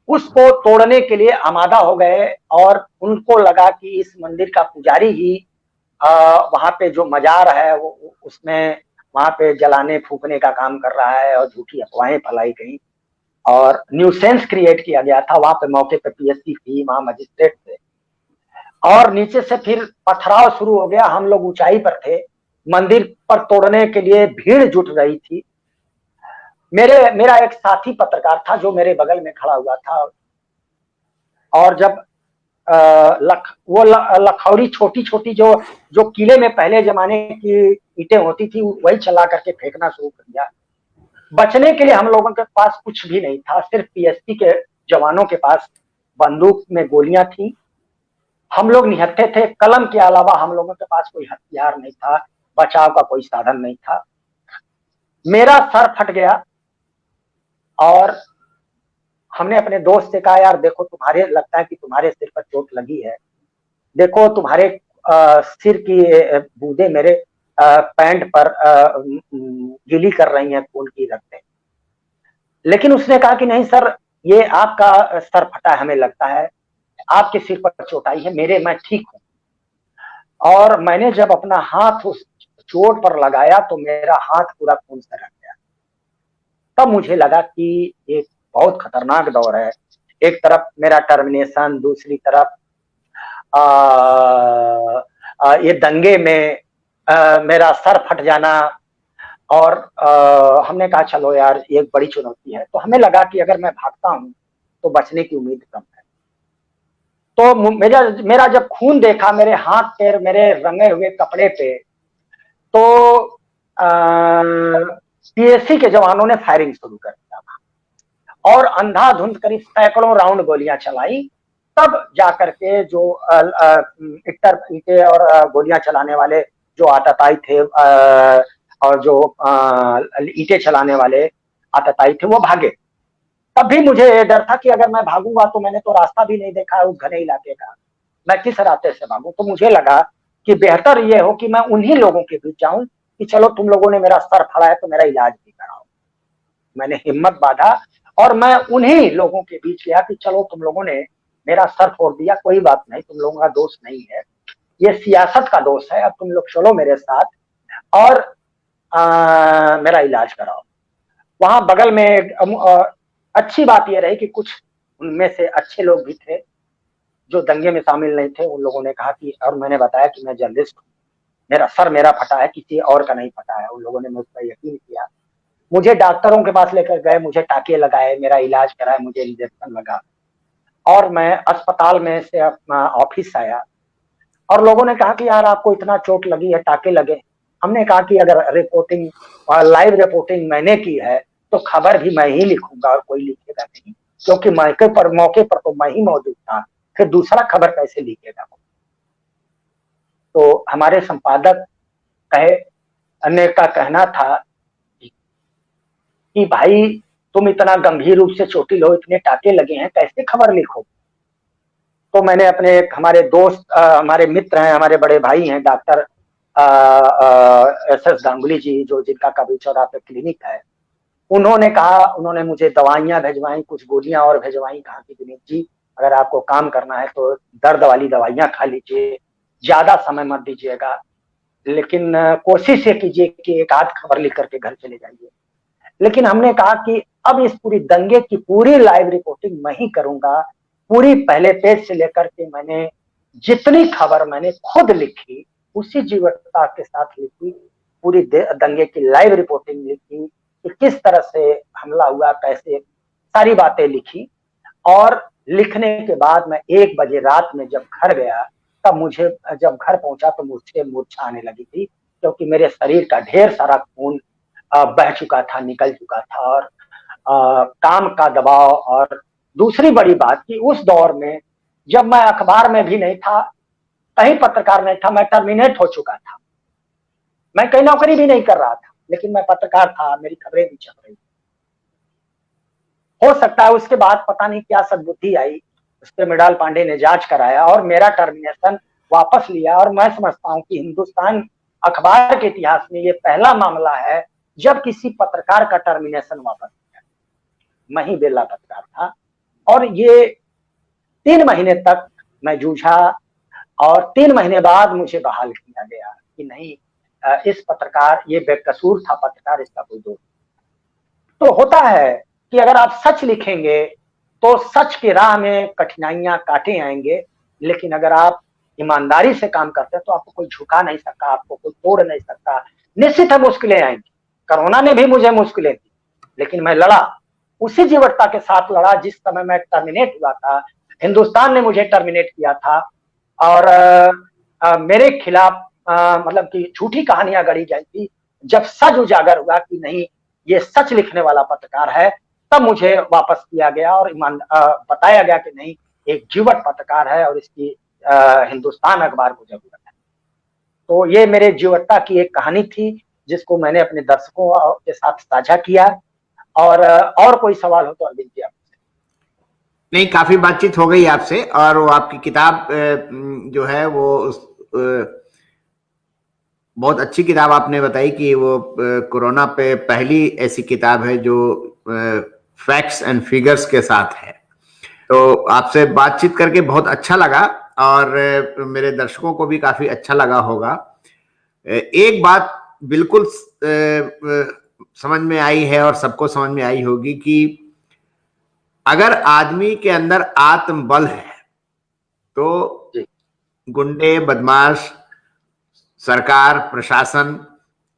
उसको तोड़ने के लिए आमादा हो गए। और उनको लगा कि इस मंदिर का पुजारी ही वहां पे जो मजार है वो उसमें वहां पे जलाने फूकने का काम कर रहा है, और झूठी अफवाहें फैलाई गई और न्यूसेंस क्रिएट किया गया था। वहां पे मौके पे पीएससी थी, वहां मजिस्ट्रेट थे, और नीचे से फिर पथराव शुरू हो गया। हम लोग ऊंचाई पर थे, मंदिर पर तोड़ने के लिए भीड़ जुट रही थी। मेरा एक साथी पत्रकार था जो मेरे बगल में खड़ा हुआ था, और जब लखौरी छोटी छोटी जो किले में पहले जमाने की ईंटें होती थी वही चला करके फेंकना शुरू कर दिया। बचने के लिए हम लोगों के पास कुछ भी नहीं था, सिर्फ पीएसपी के जवानों के पास बंदूक में गोलियां थी। हम लोग निहत्थे थे, कलम के अलावा हम लोगों के पास कोई हथियार नहीं था, बचाव का कोई साधन नहीं था। मेरा सर फट गया और हमने अपने दोस्त से कहा, यार देखो, तुम्हारे लगता है कि तुम्हारे सिर पर चोट लगी है, देखो तुम्हारे सिर की बूंदें मेरे पैंट पर गीली कर रही हैं खून की रखते। लेकिन उसने कहा कि नहीं सर, ये आपका सर फटा, हमें लगता है आपके सिर पर चोट आई है, मैं ठीक हूं। और मैंने जब अपना हाथ उस चोट पर लगाया तो मेरा हाथ पूरा खून से रख गया। तब मुझे लगा कि ये बहुत खतरनाक दौर है। एक तरफ मेरा टर्मिनेशन, दूसरी तरफ ये दंगे में मेरा सर फट जाना। और हमने कहा चलो यार ये एक बड़ी चुनौती है। तो हमें लगा कि अगर मैं भागता हूं तो बचने की उम्मीद कम है। तो मेरा जब खून देखा मेरे हाथ पैर मेरे रंगे हुए कपड़े पे, तो पीएससी के जवानों ने फायरिंग शुरू कर दिया और अंधाधुंध करीब सैकड़ों राउंड गोलियां चलाई। तब जाकर के जो इट्टर ईंटे और गोलियां चलाने वाले जो आतताई थे और जो ईंटे चलाने वाले आतताई थे वो भागे। तब भी मुझे ये डर था कि अगर मैं भागूंगा तो मैंने तो रास्ता भी नहीं देखा है उस घने इलाके का, मैं किस रास्ते से भागूं। तो मुझे लगा कि बेहतर ये हो कि मैं उन्हीं लोगों के बीच जाऊं कि चलो तुम लोगों ने मेरा सर फाड़ा है तो मेरा इलाज भी कराओ। मैंने हिम्मत बांधा और मैं उन्हीं लोगों के बीच गया कि चलो तुम लोगों ने मेरा सर फोड़ दिया, कोई बात नहीं, तुम लोगों का दोष नहीं है, ये सियासत का दोष है, अब तुम लोग चलो मेरे साथ और मेरा इलाज कराओ। वहां बगल में अच्छी बात यह रही कि कुछ उनमें से अच्छे लोग भी थे जो दंगे में शामिल नहीं थे। उन लोगों ने कहा कि, और मैंने बताया कि मैं जर्नलिस्ट हूँ, मेरा सर मेरा फटा है, किसी और का नहीं फटा है। उन लोगों ने मुझ पर यकीन किया, मुझे डॉक्टरों के पास लेकर गए, मुझे टाके लगाए, मेरा इलाज कराया, मुझे इंजेक्शन लगा और मैं अस्पताल में से अपना ऑफिस आया। और लोगों ने कहा कि यार आपको इतना चोट लगी है, टाके लगे। हमने कहा कि अगर रिपोर्टिंग लाइव रिपोर्टिंग मैंने की है तो खबर भी मैं ही लिखूंगा और कोई लिखेगा नहीं, क्योंकि मौके पर तो मैं ही मौजूद था, फिर दूसरा खबर कैसे लिखेगा। तो हमारे संपादक ने का कहना था कि भाई तुम इतना गंभीर रूप से चोटिल हो, इतने टाके लगे हैं, कैसे खबर लिखो। तो मैंने अपने हमारे दोस्त हमारे मित्र हैं, हमारे बड़े भाई हैं, डॉक्टर SS गांगुली जी, जो जिनका कबीर चौरा पे क्लिनिक है, उन्होंने मुझे दवाइयां भेजवाई, कुछ गोलियां और भेजवाई। कहा कि विनीत जी अगर आपको काम करना है तो दर्द वाली दवाइयां खा लीजिए, ज्यादा समय मत दीजिएगा, लेकिन कोशिश ये कीजिए कि एक आध खबर लिख करके घर चले जाइए। लेकिन हमने कहा कि अब इस पूरी दंगे की पूरी लाइव रिपोर्टिंग मैं ही करूंगा। पूरी पहले पेज से लेकर के मैंने जितनी खबर मैंने खुद लिखी उसी जीवटता के साथ लिखी, पूरी दंगे की लाइव रिपोर्टिंग लिखी कि किस तरह से हमला हुआ, कैसे, सारी बातें लिखी। और लिखने के बाद मैं 1 बजे रात में जब घर गया, तब मुझे जब घर पहुंचा तो मुझसे मूर्छा आने लगी थी, क्योंकि मेरे शरीर का ढेर सारा खून बह चुका था, निकल चुका था। और काम का दबाव, और दूसरी बड़ी बात कि उस दौर में जब मैं अखबार में भी नहीं था, कहीं पत्रकार नहीं था, मैं टर्मिनेट हो चुका था, मैं कहीं नौकरी भी नहीं कर रहा था, लेकिन मैं पत्रकार था, मेरी खबरें भी छप रही। हो सकता है उसके बाद पता नहीं क्या सद्बुद्धि आई, उस पर मृणाल पांडे ने जांच कराया और मेरा टर्मिनेशन वापस लिया। और मैं समझता हूं कि हिंदुस्तान अखबार के इतिहास में ये पहला मामला है जब किसी पत्रकार का टर्मिनेशन वापस किया। मैं ही बेला पत्रकार था और ये 3 महीने तक मैं जूझा और 3 महीने बाद मुझे बहाल किया गया कि नहीं, इस पत्रकार, ये बेकसूर था पत्रकार, इसका कोई दोष। तो होता है कि अगर आप सच लिखेंगे तो सच की राह में कठिनाइयां काटे आएंगे, लेकिन अगर आप ईमानदारी से काम करते हैं तो आपको कोई झुका नहीं सकता, आपको कोई तोड़ नहीं सकता। निश्चित है मुश्किलें आएंगी, कोरोना ने भी मुझे मुश्किलें दी, लेकिन मैं लड़ा, उसी जीवटता के साथ लड़ा जिस समय मैं टर्मिनेट हुआ था। हिंदुस्तान ने मुझे टर्मिनेट किया था और मेरे खिलाफ मतलब कि झूठी कहानियां गढ़ी गई थी। जब सच उजागर हुआ कि नहीं, ये सच लिखने वाला पत्रकार है, तब मुझे वापस किया गया और बताया गया कि नहीं, एक जीवट पत्रकार है और इसकी हिंदुस्तान अखबार को जरूरत है। तो ये मेरे जीवटता की एक कहानी थी जिसको मैंने अपने दर्शकों के साथ साझा किया। और कोई सवाल हो तो अरविंद जी आपसे। नहीं, काफी बातचीत हो गई आपसे, और वो आपकी किताब जो है वो बहुत अच्छी किताब आपने बताई कि वो कोरोना पे पहली ऐसी किताब है जो फैक्ट्स एंड फिगर्स के साथ है। तो आपसे बातचीत करके बहुत अच्छा लगा और मेरे दर्शकों को भी काफी अच्छा लगा होगा। एक बात बिल्कुल समझ में आई है और सबको समझ में आई होगी कि अगर आदमी के अंदर आत्मबल है तो गुंडे, बदमाश, सरकार, प्रशासन,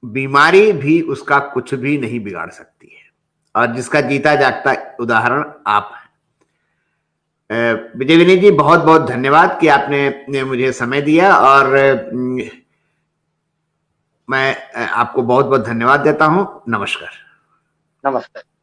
बीमारी भी उसका कुछ भी नहीं बिगाड़ सकती है, और जिसका जीता जागता उदाहरण आप हैं। विजय विनीत जी, बहुत बहुत धन्यवाद कि आपने मुझे समय दिया, और मैं आपको बहुत बहुत धन्यवाद देता हूं। नमस्कार। नमस्कार।